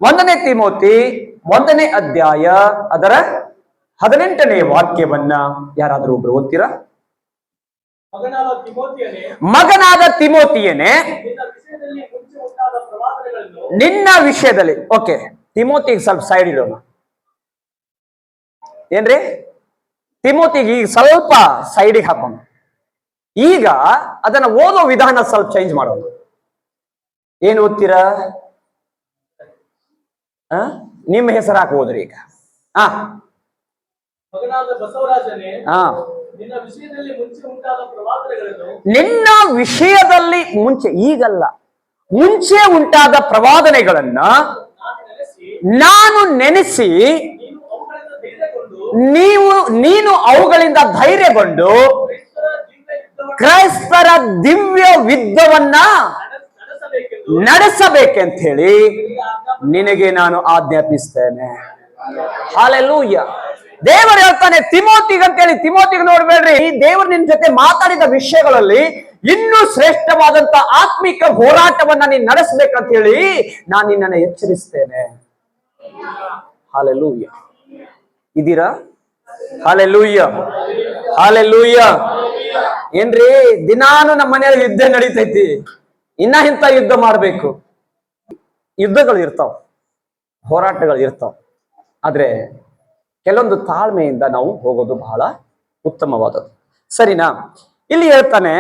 ಒಂದನೇ ತಿಮೋತಿ 1ನೇ ಅಧ್ಯಾಯ ಅದರ 18ನೇ ವಾಕ್ಯವನ್ನ ಯಾರಾದ್ರೂ ಒಬ್ರು ಓದ್ತೀರಾ? ಮಗನಾದ ತಿಮೋತಿಯನೇ, ನಿನ್ನ ವಿಷಯದಲ್ಲಿ. ಓಕೆ, ತಿಮೋತಿಗೆ ಸ್ವಲ್ಪ ಸೈಡ್ ಇಡೋಣ. ಏನ್ರಿ, ತಿಮೋತಿಗೆ ಈಗ ಸ್ವಲ್ಪ ಸೈಡಿಗೆ ಹಾಕೋಣ. ಈಗ ಅದನ್ನ ಓದೋ ವಿಧಾನ ಸ್ವಲ್ಪ ಚೇಂಜ್ ಮಾಡೋಣ. ಏನ್ ಓದ್ತೀರಾ? ನಿಮ್ಮ ಹೆಸರು ಹಾಕಿ ಓದ್ರಿ ಈಗ. ನಿನ್ನ ವಿಷಯದಲ್ಲಿ ಮುಂಚೆ, ಈಗಲ್ಲ, ಮುಂಚೆ ಉಂಟಾದ ಪ್ರವಾದನೆಗಳನ್ನ ನಾನು ನೆನೆಸಿ ನೀನು ಅವುಗಳಿಂದ ಧೈರ್ಯಗೊಂಡು ಕ್ರೈಸ್ತರ ದಿವ್ಯ ಯುದ್ಧವನ್ನ ನಡೆಸಬೇಕೆಂತ ಹೇಳಿ ನಿನಗೆ ನಾನು ಆಜ್ಞಾಪಿಸ್ತೇನೆ. ಹಲ್ಲೆಲೂಯ. ದೇವರು ಹೇಳ್ತಾನೆ ತಿಮೋತಿಗಂತೇಳಿ. ತಿಮೋತಿಗೆ ನೋಡ್ಬೇಡ್ರಿ, ಈ ದೇವರು ನಿನ್ ಜೊತೆ ಮಾತಾಡಿದ ವಿಷಯಗಳಲ್ಲಿ ಇನ್ನೂ ಶ್ರೇಷ್ಠವಾದಂತ ಆತ್ಮಿಕ ಹೋರಾಟವನ್ನ ನೀನ್ ನಡೆಸಬೇಕಂತ ಹೇಳಿ ನಾನು ನಿನ್ನನ್ನು ಎಚ್ಚರಿಸ್ತೇನೆ. ಹಲ್ಲೆಲೂಯ. ಇದೀರಾ? Hallelujah, hallelujah. ಏನ್ರಿ, ದಿನಾನು ನಮ್ಮ ಮನೆಯಲ್ಲಿ ಯುದ್ಧ ನಡೀತೈತಿ. ಇನ್ನ ಇಂಥ ಯುದ್ಧ ಮಾಡ್ಬೇಕು. ಯುದ್ಧಗಳು ಇರ್ತಾವ, ಹೋರಾಟಗಳು ಇರ್ತಾವ. ಆದ್ರೆ ಕೆಲವೊಂದು ತಾಳ್ಮೆಯಿಂದ ನಾವು ಹೋಗೋದು ಬಹಳ ಉತ್ತಮವಾದದ್ದು. ಸರಿನಾ? ಇಲ್ಲಿ ಹೇಳ್ತಾನೆ,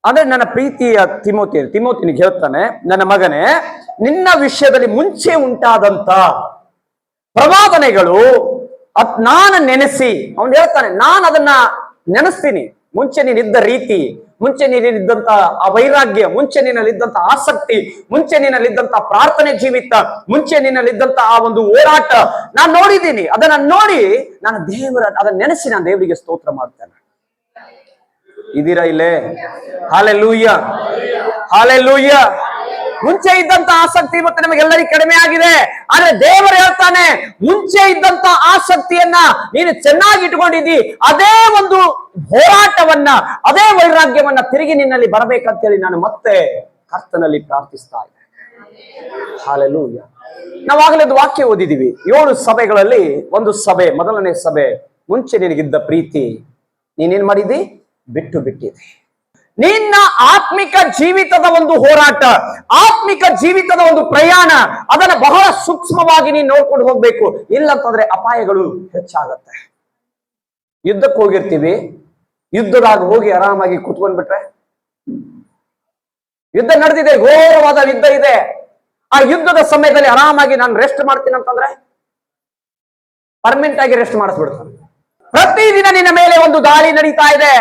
ಅಂದ್ರೆ ನನ್ನ ಪ್ರೀತಿಯ ತಿಮೋತಿನಿಗೆ ಹೇಳ್ತಾನೆ, ನನ್ನ ಮಗನೇ, ನಿನ್ನ ವಿಷಯದಲ್ಲಿ ಮುಂಚೆ ಉಂಟಾದಂತ ಪ್ರವಾದನೆಗಳು ನಾನು ನೆನೆಸಿ. ಅವನು ಹೇಳ್ತಾನೆ, ನಾನು ಅದನ್ನ ನೆನೆಸ್ತೀನಿ. ಮುಂಚೆ ನೀನಿದ್ದ ರೀತಿ, ಮುಂಚೆ ನೀನಿದ್ದಂತ ಆ ವೈರಾಗ್ಯ, ಮುಂಚೆ ನೀನಲ್ಲಿದ್ದಂತ ಆಸಕ್ತಿ, ಮುಂಚೆ ನೀನಲ್ಲಿದ್ದಂತ ಪ್ರಾರ್ಥನೆ ಜೀವಿತ, ಮುಂಚೆ ನೀನಲ್ಲಿದ್ದಂತ ಆ ಒಂದು ಹೋರಾಟ ನಾನು ನೋಡಿದ್ದೀನಿ. ಅದನ್ನ ನೋಡಿ ನಾನು ಅದನ್ನ ನೆನೆಸಿ ನಾನು ದೇವರಿಗೆ ಸ್ತೋತ್ರ ಮಾಡ್ತೇನೆ. ಇದೀರಾ ಇಲ್ಲೇ? Hallelujah, hallelujah. ಮುಂಚೆ ಇದ್ದಂತ ಆಸಕ್ತಿ ಮತ್ತೆ ನಮಗೆಲ್ಲರಿಗೂ ಕಡಿಮೆ ಆಗಿದೆ. ಆದ್ರೆ ದೇವರು ಹೇಳ್ತಾನೆ, ಮುಂಚೆ ಇದ್ದಂತ ಆಸಕ್ತಿಯನ್ನ ನೀನು ಚೆನ್ನಾಗಿ ಇಟ್ಕೊಂಡಿದ್ದಿ. ಅದೇ ಒಂದು ಹೋರಾಟವನ್ನ, ಅದೇ ವೈರಾಗ್ಯವನ್ನ ತಿರುಗಿ ನಿನ್ನಲ್ಲಿ ಬರಬೇಕಂತೇಳಿ ನಾನು ಮತ್ತೆ ಕರ್ತನಲ್ಲಿ ಪ್ರಾರ್ಥಿಸ್ತಾ ಇದ್ದೇನೆ. ಹಲ್ಲೆಲೂಯ. ನಾವಾಗಲೇ ಒಂದು ವಾಕ್ಯ ಓದಿದೀವಿ. 7 ಸಭೆಗಳಲ್ಲಿ ಒಂದು ಸಭೆ, ಮೊದಲನೇ ಸಭೆ, ಮುಂಚೆ ನಿನಗಿದ್ದ ಪ್ರೀತಿ ನೀನೇನ್ ಮಾಡಿದಿ? ಬಿಟ್ಟು ಬಿಟ್ಟಿದೆ. ನಿನ್ನ ಆತ್ಮಿಕ ಜೀವಿತದ ಒಂದು ಹೋರಾಟ, ಆತ್ಮಿಕ ಜೀವಿತದ ಒಂದು ಪ್ರಯಾಣ, ಅದನ್ನ ಬಹಳ ಸೂಕ್ಷ್ಮವಾಗಿ ನೀನು ನೋಡ್ಕೊಂಡು ಹೋಗ್ಬೇಕು. ಇಲ್ಲಂತಂದ್ರೆ ಅಪಾಯಗಳು ಹೆಚ್ಚಾಗತ್ತೆ. ಯುದ್ಧಕ್ಕೆ ಹೋಗಿರ್ತೀವಿ, ಯುದ್ಧದಾಗ ಹೋಗಿ ಆರಾಮಾಗಿ ಕುತ್ಕೊಂಡ್ಬಿಟ್ರೆ, ಯುದ್ಧ ನಡೆದಿದೆ, ಘೋರವಾದ ಯುದ್ಧ ಇದೆ. ಆ ಯುದ್ಧದ ಸಮಯದಲ್ಲಿ ಆರಾಮಾಗಿ ನಾನು ರೆಸ್ಟ್ ಮಾಡ್ತೀನಿ ಅಂತಂದ್ರೆ ಪರ್ಮನೆಂಟ್ ಆಗಿ ರೆಸ್ಟ್ ಮಾಡಿಸ್ಬಿಡ್ತಾನೆ. ಪ್ರತಿದಿನ ನಿನ್ನ ಮೇಲೆ ಒಂದು ದಾಳಿ ನಡೀತಾ ಇದೆ.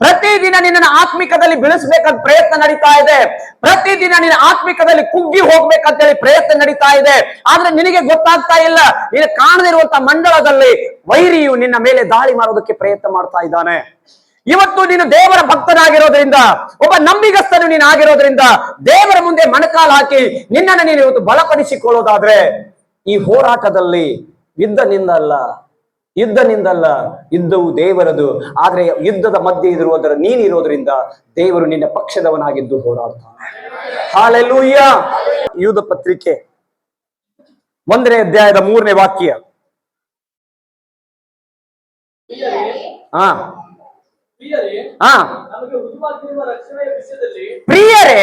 ಪ್ರತಿದಿನ ನಿನ್ನ ಆತ್ಮಿಕದಲ್ಲಿ ಬೆಳೆಸ್ಬೇಕಂತ ಪ್ರಯತ್ನ ನಡೀತಾ ಇದೆ. ಪ್ರತಿದಿನ ನಿನ್ನ ಆತ್ಮಿಕದಲ್ಲಿ ಕುಗ್ಗಿ ಹೋಗ್ಬೇಕಂತೇಳಿ ಪ್ರಯತ್ನ ನಡೀತಾ ಇದೆ. ಆದ್ರೆ ನಿನಗೆ ಗೊತ್ತಾಗ್ತಾ ಇಲ್ಲ, ನೀನು ಕಾಣದಿರುವಂತ ಮಂಡಳದಲ್ಲಿ ವೈರಿಯು ನಿನ್ನ ಮೇಲೆ ದಾಳಿ ಮಾಡೋದಕ್ಕೆ ಪ್ರಯತ್ನ ಮಾಡ್ತಾ ಇದ್ದಾನೆ. ಇವತ್ತು ನೀನು ದೇವರ ಭಕ್ತನಾಗಿರೋದ್ರಿಂದ, ಒಬ್ಬ ನಂಬಿಗಸ್ತನು ನೀನು ಆಗಿರೋದ್ರಿಂದ, ದೇವರ ಮುಂದೆ ಮೊಣಕಾಲು ಹಾಕಿ ನಿನ್ನನ್ನು ನೀನು ಇವತ್ತು ಬಲಪಡಿಸಿಕೊಳ್ಳೋದಾದ್ರೆ, ಈ ಹೋರಾಟದಲ್ಲಿ ಯುದ್ಧನಿಂದಲ್ಲ, ಯುದ್ಧವು ದೇವರದು. ಆದ್ರೆ ಯುದ್ಧದ ಮಧ್ಯೆ ನೀನಿರೋದ್ರಿಂದ ದೇವರು ನಿನ್ನ ಪಕ್ಷದವನಾಗಿದ್ದು ಹೋರಾಡ್ತಾನೆ. ಹಲ್ಲೆಲೂಯ. ಯೂದ ಪತ್ರಿಕೆ 1ನೇ ಅಧ್ಯಾಯದ 3ನೇ ವಾಕ್ಯ. ಪ್ರಿಯರೇ,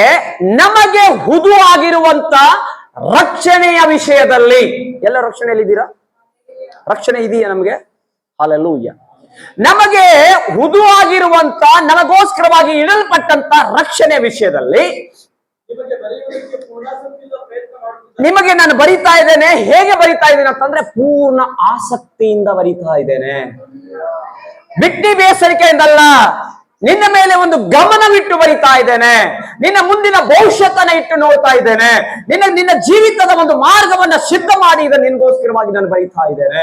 ನಮಗೆ ಹುದುವಾಗಿರುವಂತ ರಕ್ಷಣೆಯ ವಿಷಯದಲ್ಲಿ. ಎಲ್ಲ ರಕ್ಷಣೆಯಲ್ಲಿದ್ದೀರಾ? ರಕ್ಷಣೆ ಇದೆಯಾ ನಮಗೆ? ಹಲ್ಲೆಲೂಯ. ನಮಗೆ ಹುದುವಾಗಿರುವಂತ, ನಮಗೋಸ್ಕರವಾಗಿ ಇಡಲ್ಪಟ್ಟಂತ ರಕ್ಷಣೆ ವಿಷಯದಲ್ಲಿ ನಿಮಗೆ ನಾನು ಬರಿತಾ ಇದ್ದೇನೆ. ಹೇಗೆ ಬರಿತಾ ಇದ್ದೇನೆ ಅಂತಂದ್ರೆ, ಪೂರ್ಣ ಆಸಕ್ತಿಯಿಂದ ಬರಿತಾ ಇದ್ದೇನೆ. ಬಿಟ್ಟಿ ಬೇಸರಿಕೆಯಿಂದಲ್ಲ, ನಿನ್ನ ಮೇಲೆ ಒಂದು ಗಮನವಿಟ್ಟು ಬರಿತಾ ಇದ್ದೇನೆ. ನಿನ್ನ ಮುಂದಿನ ಭವಿಷ್ಯತನ ಇಟ್ಟು ನೋಡ್ತಾ ಇದ್ದೇನೆ. ನಿನ್ನ ಜೀವಿತದ ಒಂದು ಮಾರ್ಗವನ್ನ ಸಿದ್ಧ ಮಾಡಿ ಇದನ್ನು ನಿನ್ಗೋಸ್ಕರವಾಗಿ ನಾನು ಬರಿತಾ ಇದ್ದೇನೆ.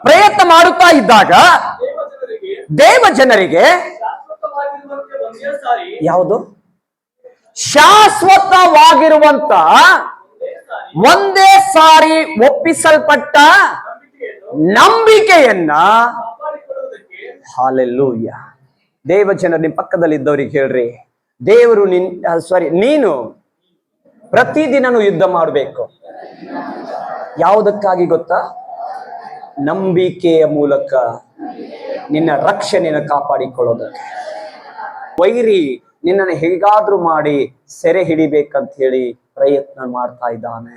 ಪ್ರಯತ್ನ ಮಾಡುತ್ತಾ ಇದ್ದಾಗ ದೇವ ಜನರಿಗೆ ಯಾವುದು? ಶಾಶ್ವತವಾಗಿರುವಂತ ಒಂದೇ ಸಾರಿ ಒಪ್ಪಿಸಲ್ಪಟ್ಟ ನಂಬಿಕೆಯನ್ನ. ಹಲ್ಲೆಲೂಯ. ದೇವ ಜನರು ನಿಮ್ಮ ಪಕ್ಕದಲ್ಲಿ ಇದ್ದವ್ರಿಗೆ ಹೇಳ್ರಿ, ದೇವರು ನೀನು ಪ್ರತಿದಿನನೂ ಯುದ್ಧ ಮಾಡಬೇಕು. ಯಾವುದಕ್ಕಾಗಿ ಗೊತ್ತಾ? ನಂಬಿಕೆಯ ಮೂಲಕ ನಿನ್ನ ರಕ್ಷಣೆಯನ್ನು ಕಾಪಾಡಿಕೊಳ್ಳೋದಕ್ಕೆ. ವೈರಿ ನಿನ್ನನ್ನು ಹೇಗಾದ್ರೂ ಮಾಡಿ ಸೆರೆ ಹಿಡಿಬೇಕಂತ ಹೇಳಿ ಪ್ರಯತ್ನ ಮಾಡ್ತಾ ಇದ್ದಾನೆ.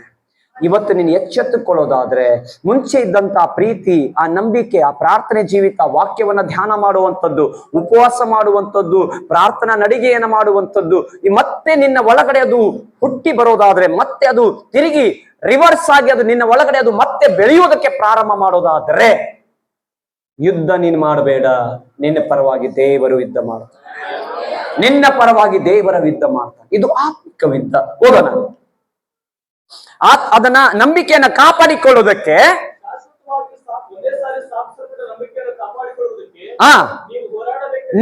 ಇವತ್ತು ನೀನು ಎಚ್ಚೆತ್ತುಕೊಳ್ಳೋದಾದ್ರೆ ಮುಂಚೆ ಇದ್ದಂತ ಪ್ರೀತಿ, ಆ ನಂಬಿಕೆ, ಆ ಪ್ರಾರ್ಥನೆ ಜೀವಿತ, ವಾಕ್ಯವನ್ನ ಧ್ಯಾನ ಮಾಡುವಂಥದ್ದು, ಉಪವಾಸ ಮಾಡುವಂಥದ್ದು, ಪ್ರಾರ್ಥನಾ ನಡಿಗೆಯನ್ನು ಮಾಡುವಂಥದ್ದು, ಮತ್ತೆ ನಿನ್ನ ಒಳಗಡೆ ಅದು ಹುಟ್ಟಿ ಬರೋದಾದ್ರೆ, ಮತ್ತೆ ಅದು ತಿರುಗಿ ರಿವರ್ಸ್ ಆಗಿ ಅದು ನಿನ್ನ ಒಳಗಡೆ ಅದು ಮತ್ತೆ ಬೆಳೆಯುವುದಕ್ಕೆ ಪ್ರಾರಂಭ ಮಾಡೋದಾದ್ರೆ, ಯುದ್ಧ ನೀನು ಮಾಡಬೇಡ. ನಿನ್ನ ಪರವಾಗಿ ದೇವರು ಯುದ್ಧ ಮಾಡ್ತಾನೆ. ನಿನ್ನ ಪರವಾಗಿ ದೇವರ ಯುದ್ಧ ಮಾಡ್ತಾನೆ. ಇದು ಆತ್ಮಿಕ ಯುದ್ಧ. ಓದೋಣ. ಅದನ್ನ ನಂಬಿಕೆಯನ್ನ ಕಾಪಾಡಿಕೊಳ್ಳುವುದಕ್ಕೆ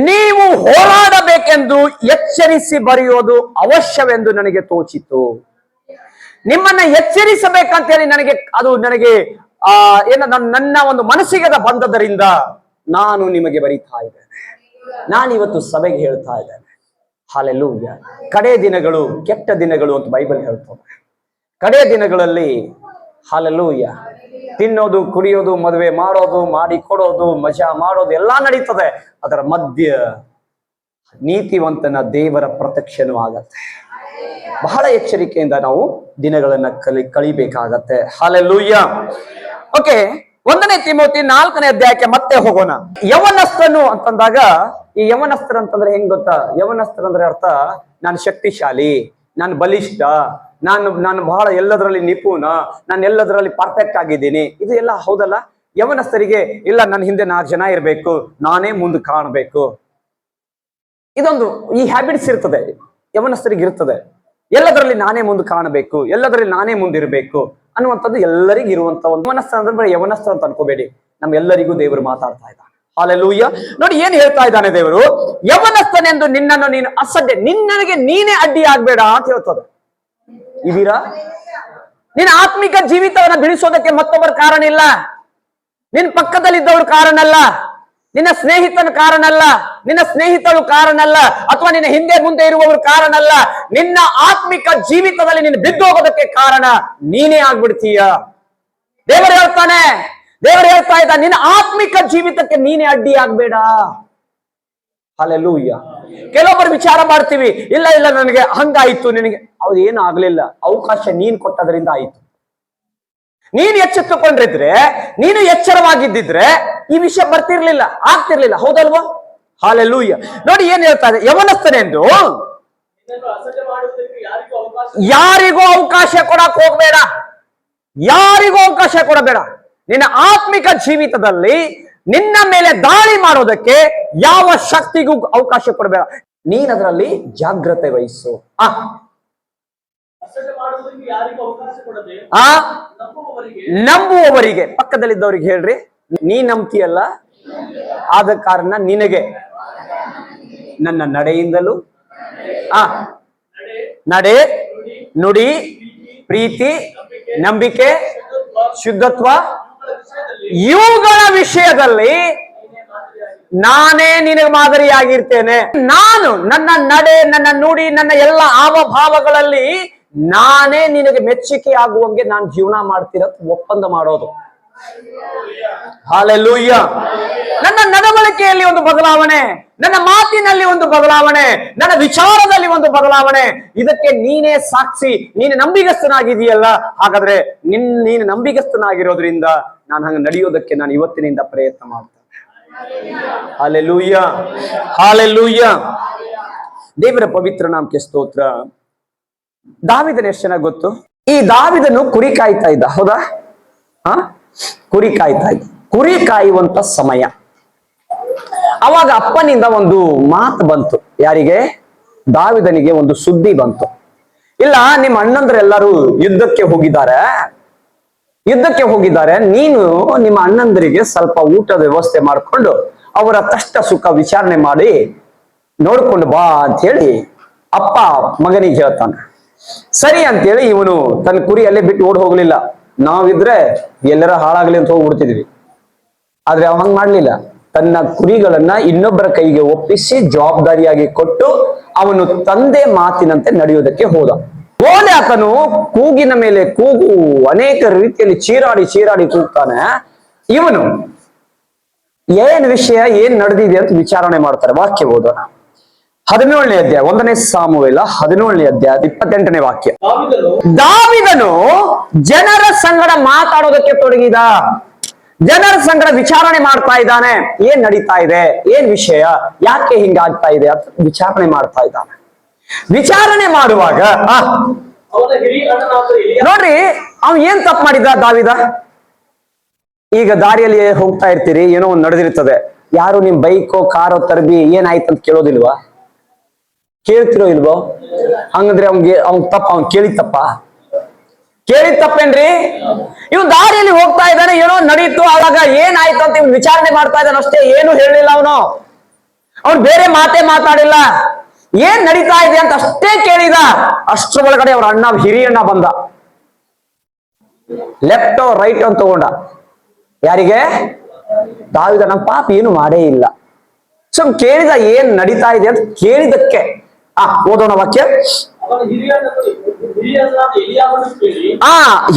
ನೀವು ಹೋರಾಡಬೇಕೆಂದು ಎಚ್ಚರಿಸಿ ಬರೆಯೋದು ಅವಶ್ಯವೆಂದು ನನಗೆ ತೋಚಿತು. ನಿಮ್ಮನ್ನ ಎಚ್ಚರಿಸಬೇಕಂತ ಹೇಳಿ ನನಗೆ ನನ್ನ ಒಂದು ಮನಸ್ಸಿಗೆ ಬಂದದರಿಂದ ನಾನು ನಿಮಗೆ ಬರೀತಾ ಇದ್ದೇನೆ. ನಾನಿವತ್ತು ಸಭೆಗೆ ಹೇಳ್ತಾ ಇದ್ದೇನೆ, ಹಲ್ಲೆಲೂಯ. ಕಡೆ ದಿನಗಳು ಕೆಟ್ಟ ದಿನಗಳು ಅಂತ ಬೈಬಲ್ ಹೇಳ್ತದೆ. ಕಡೆ ದಿನಗಳಲ್ಲಿ ಹಲ್ಲೆಲೂಯ, ತಿನ್ನೋದು, ಕುಡಿಯೋದು, ಮದುವೆ ಮಾಡೋದು, ಮಾಡಿ ಕೊಡೋದು, ಮಜಾ ಮಾಡೋದು ಎಲ್ಲ ನಡೀತದೆ. ಅದರ ಮಧ್ಯ ನೀತಿವಂತನ ದೇವರ ಪ್ರತ್ಯಕ್ಷನೂ ಆಗತ್ತೆ. ಬಹಳ ಎಚ್ಚರಿಕೆಯಿಂದ ನಾವು ದಿನಗಳನ್ನ ಕಳಿಬೇಕಾಗತ್ತೆ. ಹಲ್ಲೆಲೂಯ. ಓಕೆ, 1 ತಿಮೋಥಿ 4ನೇ ಅಧ್ಯಾಯಕ್ಕೆ ಮತ್ತೆ ಹೋಗೋಣ. ಯವನಸ್ಥನು ಅಂತಂದಾಗ, ಈ ಯವನಸ್ಥರು ಅಂತಂದ್ರೆ ಹೆಂಗ್ ಗೊತ್ತಾ? ಯವನಸ್ಥರು ಅಂದ್ರೆ ಅರ್ಥ, ನಾನು ಶಕ್ತಿಶಾಲಿ, ನಾನು ಬಲಿಷ್ಠ, ನಾನು ಬಹಳ ಎಲ್ಲದರಲ್ಲಿ ನಿಪುಣ, ನಾನು ಎಲ್ಲದರಲ್ಲಿ ಪರ್ಫೆಕ್ಟ್ ಆಗಿದ್ದೀನಿ. ಇದು ಎಲ್ಲ ಹೌದಲ್ಲ? ಯವನಸ್ಥರಿಗೆ ಇಲ್ಲ, ನನ್ನ ಹಿಂದೆ 4 ಜನ ಇರಬೇಕು, ನಾನೇ ಮುಂದೆ ಕಾಣಬೇಕು. ಇದೊಂದು ಈ ಹ್ಯಾಬಿಟ್ಸ್ ಇರ್ತದೆ, ಯವನಸ್ಥರಿಗೆ ಇರ್ತದೆ. ಎಲ್ಲದರಲ್ಲಿ ನಾನೇ ಮುಂದೆ ಕಾಣಬೇಕು, ಎಲ್ಲದರಲ್ಲಿ ನಾನೇ ಮುಂದಿರಬೇಕು ಅನ್ನುವಂಥದ್ದು ಎಲ್ಲರಿಗೂ ಇರುವಂತ ಒಂದು ಯವನಸ್ಥ. ಅಂದ್ರೆ ಯವನಸ್ಥ ಅಂತ ಅನ್ಕೋಬೇಡಿ, ನಮ್ಗೆಲ್ಲರಿಗೂ ದೇವರು ಮಾತಾಡ್ತಾ ಇದ್ದಾನೆ. ಹಲ್ಲೆಲೂಯ. ನೋಡಿ ಏನ್ ಹೇಳ್ತಾ ಇದ್ದಾನೆ ದೇವರು, ಯವನಸ್ಥನೆಂದು ನಿನ್ನನ್ನು ನೀನು ಅಸಡ್ಡೆ, ನಿನ್ನನಿಗೆ ನೀನೇ ಅಡ್ಡಿ ಆಗ್ಬೇಡ ಅಂತ ಹೇಳ್ತದೆ. ಇದೀರಾ? ನಿನ್ನ ಆತ್ಮಿಕ ಜೀವಿತವನ್ನ ಬಿಡಿಸೋದಕ್ಕೆ ಮತ್ತೊಬ್ಬರ ಕಾರಣ ಇಲ್ಲ, ನಿನ್ನ ಪಕ್ಕದಲ್ಲಿದ್ದವ್ರ ಕಾರಣ ಅಲ್ಲ, ನಿನ್ನ ಸ್ನೇಹಿತನ ಕಾರಣ ಅಲ್ಲ, ನಿನ್ನ ಸ್ನೇಹಿತರು ಕಾರಣ ಅಲ್ಲ, ಅಥವಾ ನಿನ್ನ ಹಿಂದೆ ಮುಂದೆ ಇರುವವರು ಕಾರಣ ಅಲ್ಲ. ನಿನ್ನ ಆತ್ಮಿಕ ಜೀವಿತದಲ್ಲಿ ನೀನು ಬಿದ್ದೋಗೋದಕ್ಕೆ ಕಾರಣ ನೀನೇ ಆಗ್ಬಿಡ್ತೀಯ. ದೇವರು ಹೇಳ್ತಾ ಇದ್ದ, ನಿನ್ನ ಆತ್ಮಿಕ ಜೀವಿತಕ್ಕೆ ನೀನೇ ಅಡ್ಡಿ ಆಗ್ಬೇಡ. ಹಲ್ಲೆಲೂಯ. ಕೆಲವೊಬ್ಬರು ವಿಚಾರ ಮಾಡ್ತೀವಿ, ಇಲ್ಲ ನನಗೆ ಹಂಗಾಯ್ತು, ನಿನಗೆ ಅವ್ರು ಏನು ಆಗ್ಲಿಲ್ಲ, ಅವಕಾಶ ನೀನ್ ಕೊಟ್ಟದ್ರಿಂದ ಆಯ್ತು. ನೀನು ಎಚ್ಚೆತ್ತುಕೊಂಡಿದ್ರೆ, ನೀನು ಎಚ್ಚರವಾಗಿದ್ದಿದ್ರೆ ಈ ವಿಷಯ ಬರ್ತಿರ್ಲಿಲ್ಲ, ಆಗ್ತಿರ್ಲಿಲ್ಲ. ಹೌದಲ್ವಾ? ಹಲ್ಲೆಲೂಯ. ನೋಡಿ ಏನ್ ಹೇಳ್ತಾ ಇದೆ, ಯವನಸ್ಥನೆಂದು ಯಾರಿಗೂ ಅವಕಾಶ ಕೊಡಕ್ ಹೋಗ್ಬೇಡ, ಯಾರಿಗೂ ಅವಕಾಶ ಕೊಡಬೇಡ. ನಿನ್ನ ಆತ್ಮಿಕ ಜೀವಿತದಲ್ಲಿ ನಿನ್ನ ಮೇಲೆ ದಾಳಿ ಮಾಡೋದಕ್ಕೆ ಯಾವ ಶಕ್ತಿಗೂ ಅವಕಾಶ ಕೊಡಬೇಡ. ನೀನ್ ಅದರಲ್ಲಿ ಜಾಗ್ರತೆ ವಹಿಸು. ನಂಬುವವರಿಗೆ, ಪಕ್ಕದಲ್ಲಿದ್ದವ್ರಿಗೆ ಹೇಳ್ರಿ, ನೀ ನಂಬ್ತೀಯಲ್ಲ, ಆದ ಕಾರಣ ನಿನಗೆ ನನ್ನ ನಡೆಯಿಂದಲೂ ನಡೆ, ನುಡಿ, ಪ್ರೀತಿ, ನಂಬಿಕೆ, ಶುದ್ಧತ್ವ ಇವುಗಳ ವಿಷಯದಲ್ಲಿ ನಾನೇ ನಿನಗೆ ಮಾದರಿಯಾಗಿರ್ತೇನೆ. ನಾನು ನನ್ನ ನಡೆ, ನನ್ನ ನುಡಿ, ನನ್ನ ಎಲ್ಲ ಹಾವಭಾವಗಳಲ್ಲಿ ನಾನೇ ನಿನಗೆ ಮೆಚ್ಚುಗೆ ಆಗುವಂಗೆ ನಾನು ಜೀವನ ಮಾಡ್ತಿರೋದು ಒಪ್ಪಂದ ಮಾಡೋದು. ಹಲ್ಲೆಲೂಯ. ನನ್ನ ನಡವಳಿಕೆಯಲ್ಲಿ ಒಂದು ಬದಲಾವಣೆ, ನನ್ನ ಮಾತಿನಲ್ಲಿ ಒಂದು ಬದಲಾವಣೆ, ನನ್ನ ವಿಚಾರದಲ್ಲಿ ಒಂದು ಬದಲಾವಣೆ. ಇದಕ್ಕೆ ನೀನೇ ಸಾಕ್ಷಿ. ನೀನು ನಂಬಿಗಸ್ತನಾಗಿದೆಯಲ್ಲ, ಹಾಗಾದ್ರೆ ನೀನು ನಂಬಿಗಸ್ತನಾಗಿರೋದ್ರಿಂದ ನಾನು ಹಂಗ ನಡೆಯೋದಕ್ಕೆ ನಾನು ಇವತ್ತಿನಿಂದ ಪ್ರಯತ್ನ ಮಾಡ್ತೇನೆ. Hallelujah, hallelujah. ದೇವರ ಪವಿತ್ರ ನಾಮಕ್ಕೆ ಸ್ತೋತ್ರ. ದಾವಿದನ ಎಷ್ಟು ಚೆನ್ನಾಗಿ ಗೊತ್ತು. ಈ ದಾವಿದನು ಕುರಿ ಕಾಯ್ತಾ ಇದ್ದ, ಹೌದಾ? ಕುರಿ ಕಾಯ್ತಾ ಇದ್ದ. ಕುರಿ ಕಾಯುವಂತ ಸಮಯ, ಅವಾಗ ಅಪ್ಪನಿಂದ ಒಂದು ಮಾತು ಬಂತು. ಯಾರಿಗೆ? ದಾವಿದನಿಗೆ ಒಂದು ಸುದ್ದಿ ಬಂತು. ಇಲ್ಲ, ನಿಮ್ಮ ಅಣ್ಣಂದ್ರೆಲ್ಲರೂ ಯುದ್ಧಕ್ಕೆ ಹೋಗಿದ್ದಾರೆ, ನೀನು ನಿಮ್ಮ ಅಣ್ಣಂದರಿಗೆ ಸ್ವಲ್ಪ ಊಟದ ವ್ಯವಸ್ಥೆ ಮಾಡಿಕೊಂಡು ಅವರ ಕಷ್ಟ ಸುಖ ವಿಚಾರಣೆ ಮಾಡಿ ನೋಡ್ಕೊಂಡು ಬಾ ಅಂತ ಹೇಳಿ ಅಪ್ಪ ಮಗನಿಗೆ ಹೇಳ್ತಾನೆ. ಸರಿ ಅಂತೇಳಿ ಇವನು ತನ್ನ ಕುರಿ ಅಲ್ಲೇ ಬಿಟ್ಟು ಓಡ್ ಹೋಗ್ಲಿಲ್ಲ. ನಾವಿದ್ರೆ ಎಲ್ಲರ ಹಾಳಾಗ್ಲಿ ಅಂತ ಹೋಗ್ಬಿಡ್ತಿದ್ವಿ, ಆದ್ರೆ ಅವ ಹಂಗ್ ಮಾಡ್ಲಿಲ್ಲ. ತನ್ನ ಕುರಿಗಳನ್ನ ಇನ್ನೊಬ್ಬರ ಕೈಗೆ ಒಪ್ಪಿಸಿ ಜವಾಬ್ದಾರಿಯಾಗಿ ಕೊಟ್ಟು ಅವನು ತಂದೆ ಮಾತಿನಂತೆ ನಡೆಯುವುದಕ್ಕೆ ಹೋದ. ಗೋಲ್ಯಾತನು ಕೂಗಿನ ಮೇಲೆ ಕೂಗು, ಅನೇಕ ರೀತಿಯಲ್ಲಿ ಚೀರಾಡಿ ಕೂಗ್ತಾನೆ. ಇವನು ಏನ್ ವಿಷಯ, ಏನ್ ನಡೆದಿದೆ ಅಂತ ವಿಚಾರಣೆ ಮಾಡ್ತಾರೆ. ವಾಕ್ಯ ಓದೋಣ. 17ನೇ ಅಧ್ಯಾಯ, 1ನೇ ಸಾಮುವೇಲ 17ನೇ ಅಧ್ಯಾಯ 28ನೇ ವಾಕ್ಯ. ದಾವೀದನು ಜನರ ಸಂಗಡ ಮಾತಾಡೋದಕ್ಕೆ ತೊಡಗಿದ. ಜನರ ಸಂಗಡ ವಿಚಾರಣೆ ಮಾಡ್ತಾ ಇದ್ದಾನೆ. ಏನ್ ನಡೀತಾ ಇದೆ, ಏನ್ ವಿಷಯ, ಯಾಕೆ ಹಿಂಗಾಗ್ತಾ ಇದೆ ಅಂತ ವಿಚಾರಣೆ ಮಾಡ್ತಾ ಇದ್ದಾನೆ. ವಿಚಾರಣೆ ಮಾಡುವಾಗ ನೋಡ್ರಿ, ಅವ ಏನ್ ತಪ್ಪು ಮಾಡಿದ ದಾವೀದ. ಈಗ ದಾರಿಯಲ್ಲಿ ಹೋಗ್ತಾ ಇರ್ತೀರಿ, ಏನೋ ಒಂದು ನಡೆದಿರ್ತದೆ. ಯಾರು ನಿಮ್ ಬೈಕೋ ಕಾರೋ ತರಬಿ ಏನಾಯ್ತು ಅಂತ ಕೇಳೋದಿಲ್ವಾ? ಕೇಳ್ತಿರೋ ಇಲ್ವೋ? ಹಂಗಂದ್ರೆ ಅವ್ನ್ ತಪ್ಪ, ಅವ್ನ್ ಕೇಳಿದ ತಪ್ಪೇನ್ರಿ? ಇವ್ ದಾರಿಯಲ್ಲಿ ಹೋಗ್ತಾ ಇದ್ದಾನೆ, ಏನೋ ನಡೀತು, ಅವಾಗ ಏನಾಯ್ತು ಅಂತ ಇವ್ ವಿಚಾರಣೆ ಮಾಡ್ತಾ ಇದ್ದಾನ ಅಷ್ಟೇ. ಏನು ಹೇಳಿಲ್ಲ ಅವನು ಬೇರೆ ಮಾತೇ ಮಾತಾಡಿಲ್ಲ. ಏನ್ ನಡೀತಾ ಇದೆ ಅಂತ ಅಷ್ಟೇ ಕೇಳಿದ. ಅಷ್ಟ್ರ ಒಳಗಡೆ ಅವ್ರ ಅಣ್ಣ, ಹಿರಿಯಣ್ಣ ಬಂದ. ಲೆಫ್ಟೋ ರೈಟ್ ಅಂತ ತಗೊಂಡ. ಯಾರಿಗೆ? ದಾವೀದ. ನಮ್ಮ ಪಾಪ ಏನು ಮಾಡೇ ಇಲ್ಲ. ಸೊ ಕೇಳಿದ, ಏನ್ ನಡೀತಾ ಇದೆ ಅಂತ ಕೇಳಿದಕ್ಕೆ. ಓದೋಣ ವಾಕ್ಯ.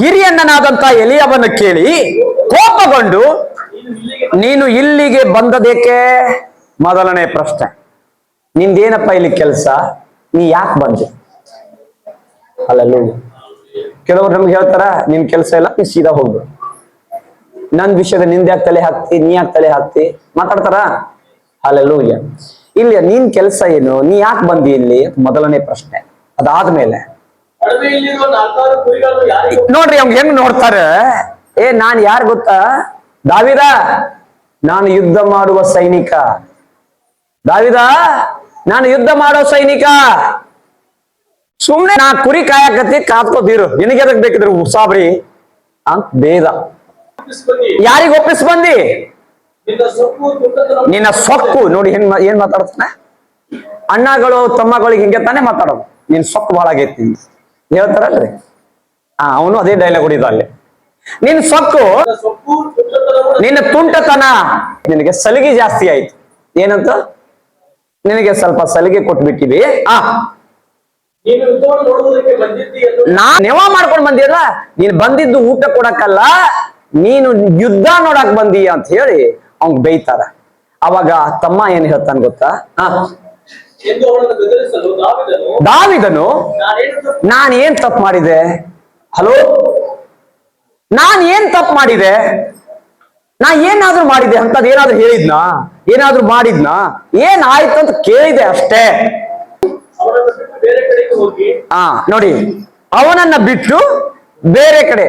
ಹಿರಿಯಣ್ಣನಾದಂತ ಎಲಿಯಾಬನ್ನು ಕೇಳಿ ಕೋಪಗೊಂಡು, ನೀನು ಇಲ್ಲಿಗೆ ಬಂದದೇಕೆ? ಮೊದಲನೇ ಪ್ರಶ್ನೆ, ನಿಂದೇನಪ್ಪ ಇಲ್ಲಿ ಕೆಲಸ? ನೀ ಯಾಕೆ ಬಂದೆ? ಅಲ್ಲಲ್ಲ, ಕೆಲವರು ನಮ್ಗೆ ಹೇಳ್ತಾರ, ನಿನ್ ಕೆಲಸ ಇಲ್ಲ, ನೀ ಸೀದಾ ಹೋಗ್ಬಿಡು. ನನ್ ವಿಷಯದ ನಿಂದೆ ಯಾಕೆ ತಲೆ ಹಾಕ್ತಿ, ನೀ ಯಾಕೆ ತಲೆ ಹಾಕ್ತಿ ಮಾತಾಡ್ತಾರ. ಅಲ್ಲಲ್ಲೂಯ್ಯ. ಇಲ್ಲಿ ನೀನ್ ಕೆಲಸ ಏನು, ನೀ ಯಾಕೆ ಬಂದಿ ಇಲ್ಲಿ? ಮೊದಲನೇ ಪ್ರಶ್ನೆ. ಅದಾದ್ಮೇಲೆ ನೋಡ್ರಿ ಅವ್ನ್ ಹೆಂಗ್ ನೋಡ್ತಾರೆ. ನಾನ್ ಯಾರು ಗೊತ್ತಾ? ದಾವೀದ, ನಾನು ಯುದ್ಧ ಮಾಡುವ ಸೈನಿಕ. ದಾವೀದ, ನಾನು ಯುದ್ಧ ಮಾಡೋ ಸೈನಿಕ. ಸುಮ್ನೆ ನಾ ಕುರಿ ಕಾಯಕತ್ತಿ, ಕಾತ್ಕೋತೀರು, ನಿನಗೆ ಎದಕ್ ಬೇಕಿದ್ರು ಉಸಾಬ್ರಿ ಅಂತ ಬೇದ. ಯಾರಿಗ ಒಪ್ಪಿಸ್ ಬಂದಿ? ನಿನ್ನ ಸೊಕ್ಕು. ನೋಡಿ ಏನ್ ಮಾತಾಡ್ತಾನೆ. ಅಣ್ಣಗಳು ತಮ್ಮಗಳಿಗೆ ಹಿಂಗೆ ತಾನೇ ಮಾತಾಡೋದು. ನಿನ್ ಸೊಕ್ಕು ಬಹಳ ಆಗೈತಿ ಹೇಳ್ತಾರಲ್ರಿ. ಅವನು ಅದೇ ಡೈಲಾಗ್ ಹೊಡಿದ ಅಲ್ಲಿ. ನಿನ್ ಸೊಕ್ಕು, ನಿನ್ನ ತುಂಟತನ, ನಿನಗೆ ಸಲಿಗೆ ಜಾಸ್ತಿ ಆಯ್ತು. ಏನಂತ? ನಿನಗೆ ಸ್ವಲ್ಪ ಸಲಿಗೆ ಕೊಟ್ಬಿಟ್ಟಿವಿ. ನೆವ ಮಾಡ್ಕೊಂಡು ಬಂದಿಯಲ್ಲ, ನೀನ್ ಬಂದಿದ್ದು ಊಟ ಕೊಡಕ್ಕಲ್ಲ, ನೀನು ಯುದ್ಧ ನೋಡಕ್ ಬಂದೀಯ ಅಂತ ಹೇಳಿ ಅವ್ನ್ ಬೈತಾರ. ಅವಾಗ ತಮ್ಮ ಏನ್ ಹೇಳ್ತಾನ ಗೊತ್ತಾ? ದಾವೀದನು, ನಾನೇನ್ ತಪ್ಪು ಮಾಡಿದೆ? ಹಲೋ, ನಾನ್ ಏನ್ ತಪ್ಪು ಮಾಡಿದೆ? ನಾ ಏನಾದ್ರೂ ಮಾಡಿದೆ ಅಂತದ್ ಏನಾದ್ರು ಹೇಳಿದ್ನಾ? ಏನಾದ್ರೂ ಮಾಡಿದ್ನಾ? ಏನ್ ಆಯ್ತು ಅಂತ ಕೇಳಿದೆ ಅಷ್ಟೇ. ನೋಡಿ, ಅವನನ್ನ ಬಿಟ್ಟು ಬೇರೆ ಕಡೆ.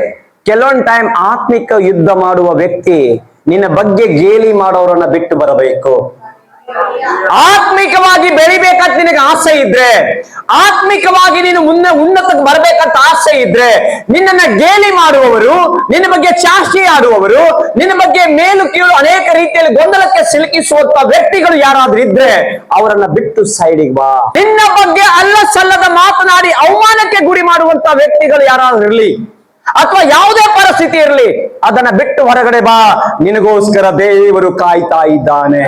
ಕೆಲವೊಂದ್ ಟೈಮ್ ಆತ್ಮಿಕ ಯುದ್ಧ ಮಾಡುವ ವ್ಯಕ್ತಿ ನಿನ್ನ ಬಗ್ಗೆ ಗೇಲಿ ಮಾಡೋರನ್ನ ಬಿಟ್ಟು ಬರಬೇಕು. ಆತ್ಮಿಕವಾಗಿ ಬೆಳಿಬೇಕಂತ ನಿನಗೆ ಆಸೆ ಇದ್ರೆ, ಆತ್ಮಿಕವಾಗಿ ನೀನು ಮುಂದೆ ಉನ್ನತಕ್ಕೆ ಬರ್ಬೇಕಂತ ಆಸೆ ಇದ್ರೆ, ನಿನ್ನನ್ನ ಗೇಲಿ ಮಾಡುವವರು, ನಿನ್ನ ಬಗ್ಗೆ ಚಾಷ್ಟಿ ಆಡುವವರು, ನಿನ್ನ ಬಗ್ಗೆ ಮೇಲು ಕೀಳು ಅನೇಕ ರೀತಿಯಲ್ಲಿ ಗೊಂದಲಕ್ಕೆ ಸಿಲುಕಿಸುವಂತ ವ್ಯಕ್ತಿಗಳು ಯಾರಾದ್ರೂ ಇದ್ರೆ ಅವರನ್ನ ಬಿಟ್ಟು ಸೈಡಿಗೆ ಬಾ. ನಿನ್ನ ಬಗ್ಗೆ ಅಲ್ಲ ಸಲ್ಲದ ಮಾತನಾಡಿ ಅವಮಾನಕ್ಕೆ ಗುರಿ ಮಾಡುವಂತ ವ್ಯಕ್ತಿಗಳು ಯಾರಾದ್ರೂ ಇರ್ಲಿ, ಅಥವಾ ಯಾವುದೇ ಪರಿಸ್ಥಿತಿ ಇರಲಿ, ಅದನ್ನ ಬಿಟ್ಟು ಹೊರಗಡೆ ಬಾ. ನಿನಗೋಸ್ಕರ ದೇವರು ಕಾಯ್ತಾ ಇದ್ದಾನೆ.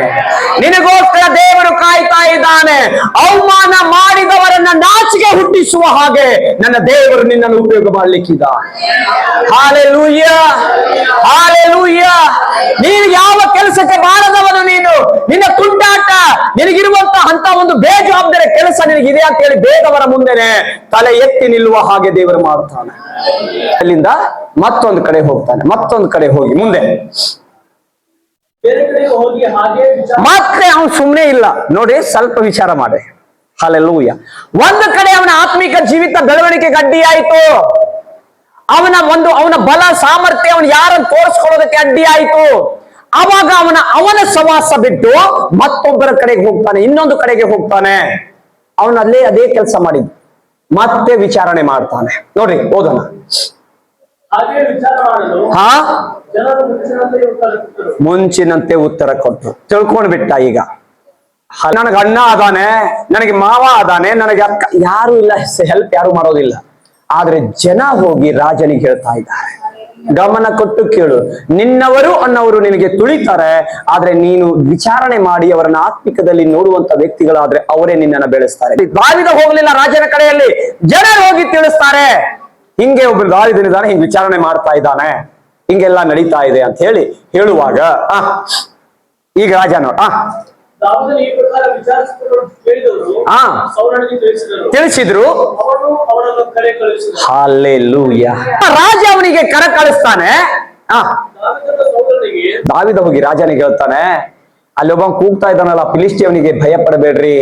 ನಿನಗೋಸ್ಕರ ದೇವರು ಕಾಯ್ತಾ ಇದ್ದಾನೆ. ಅವಮಾನ ಮಾಡಿದವರನ್ನ ನಾಚಿಕೆ ಹುಟ್ಟಿಸುವ ಹಾಗೆ ನನ್ನ ದೇವರು ನಿನ್ನನ್ನು ಉಪಯೋಗ ಮಾಡ್ಲಿಕ್ಕಿದ್ದ. Hallelujah, hallelujah. ನೀನು ಯಾವ ಕೆಲಸಕ್ಕೆ ಬಾರದವನು, ನೀನು ನಿನ್ನ ತುಂಟಾಟ, ನಿನಗಿರುವಂತ ಅಂತ ಒಂದು ಬೇಜವಾಬ್ದಾರಿ ಕೆಲಸ ನಿನಗಿದೆ ಅಂತ ಹೇಳಿ ಬೇಗವರ ಮುಂದೆನೆ ತಲೆ ಎತ್ತಿ ನಿಲ್ಲುವ ಹಾಗೆ ದೇವರು ಮಾಡ್ತಾನೆ. ಅಲ್ಲಿಂದ ಮತ್ತೊಂದು ಕಡೆ ಹೋಗ್ತಾನೆ. ಮತ್ತೊಂದು ಕಡೆ ಹೋಗಿ ಮುಂದೆ ಮತ್ತೆ ಅವನು ಸುಮ್ಮನೆ ಇಲ್ಲ. ನೋಡಿ, ಸ್ವಲ್ಪ ವಿಚಾರ ಮಾಡಿ. ಹಲ್ಲೆಲೂಯಾ. ಒಂದು ಕಡೆ ಅವನ ಆತ್ಮಿಕ ಜೀವಿತ ಬೆಳವಣಿಗೆ ಅಡ್ಡಿ ಆಯ್ತು. ಅವನ ಬಲ ಸಾಮರ್ಥ್ಯ ಅವನು ಯಾರನ್ನು ತೋರಿಸ್ಕೊಳ್ಳೋದಕ್ಕೆ ಅಡ್ಡಿ ಆಯ್ತು. ಅವಾಗ ಅವನ ಸವಾಸ ಬಿಟ್ಟು ಮತ್ತೊಬ್ಬರ ಕಡೆಗೆ ಹೋಗ್ತಾನೆ, ಇನ್ನೊಂದು ಕಡೆಗೆ ಹೋಗ್ತಾನೆ. ಅವನಲ್ಲೇ ಅದೇ ಕೆಲಸ ಮಾಡಿದ್ದು. ಮತ್ತೆ ವಿಚಾರಣೆ ಮಾಡ್ತಾನೆ. ನೋಡ್ರಿ, ಓದೋಣ. ಮುಂಚಿನಂತೆ ಉತ್ತರ ಕೊಟ್ಟರು. ತಿಳ್ಕೊಂಡ್ ಬಿಟ್ಟ. ಈಗ ನನಗೆ ಅಣ್ಣ ಅದಾನೆ, ನನಗೆ ಮಾವ ಅದಾನೆ, ನನಗೆ ಅಕ್ಕ, ಯಾರು ಇಲ್ಲ, ಹೆಲ್ಪ್ ಯಾರು ಮಾಡೋದಿಲ್ಲ. ಆದ್ರೆ ಜನ ಹೋಗಿ ರಾಜನಿಗೆ ಹೇಳ್ತಾ ಇದ್ದಾರೆ, ಗಮನ ಕೊಟ್ಟು ಕೇಳು. ನಿನ್ನವರು ಅನ್ನವರು ನಿನಗೆ ತುಳಿತಾರೆ, ಆದ್ರೆ ನೀನು ವಿಚಾರಣೆ ಮಾಡಿ ಅವರನ್ನ ಆತ್ಮಿಕದಲ್ಲಿ ನೋಡುವಂತ ವ್ಯಕ್ತಿಗಳಾದ್ರೆ ಅವರೇ ನಿನ್ನನ್ನು ಬೆಳೆಸ್ತಾರೆ. ದಾವಿದ ಹೋಗ್ಲಿಲ್ಲ ರಾಜನ ಕಡೆಯಲ್ಲಿ, ಜನರು ಹೋಗಿ ತಿಳಿಸ್ತಾರೆ, ಹಿಂಗೆ ಒಬ್ರು ದಾವಿದನಿದ್ದಾನೆ, ಹಿಂಗ್ ವಿಚಾರಣೆ ಮಾಡ್ತಾ ಇದ್ದಾನೆ, ಹಿಂಗೆಲ್ಲ ನಡೀತಾ ಇದೆ ಅಂತ ಹೇಳುವಾಗ ಈಗ ರಾಜ ನೋಡ ತಿಳಿಸಿದ್ರು. ಹಲ್ಲೆಲೂಯಾ. ರಾಜ ಅವನಿಗೆ ಕರ ಕಳಿಸ್ತಾನೆ. ದಾವಿದ ಹೋಗಿ ರಾಜನಿಗೆ ಹೇಳ್ತಾನೆ, ಅಲ್ಲಿ ಒಬ್ಬ ಕೂಗ್ತಾ ಇದ್ದಾನಲ್ಲ ಫಿಲಿಷ್ಟಿಯವನಿಗೆ ಭಯ ಪಡಬೇಡ್ರಿ.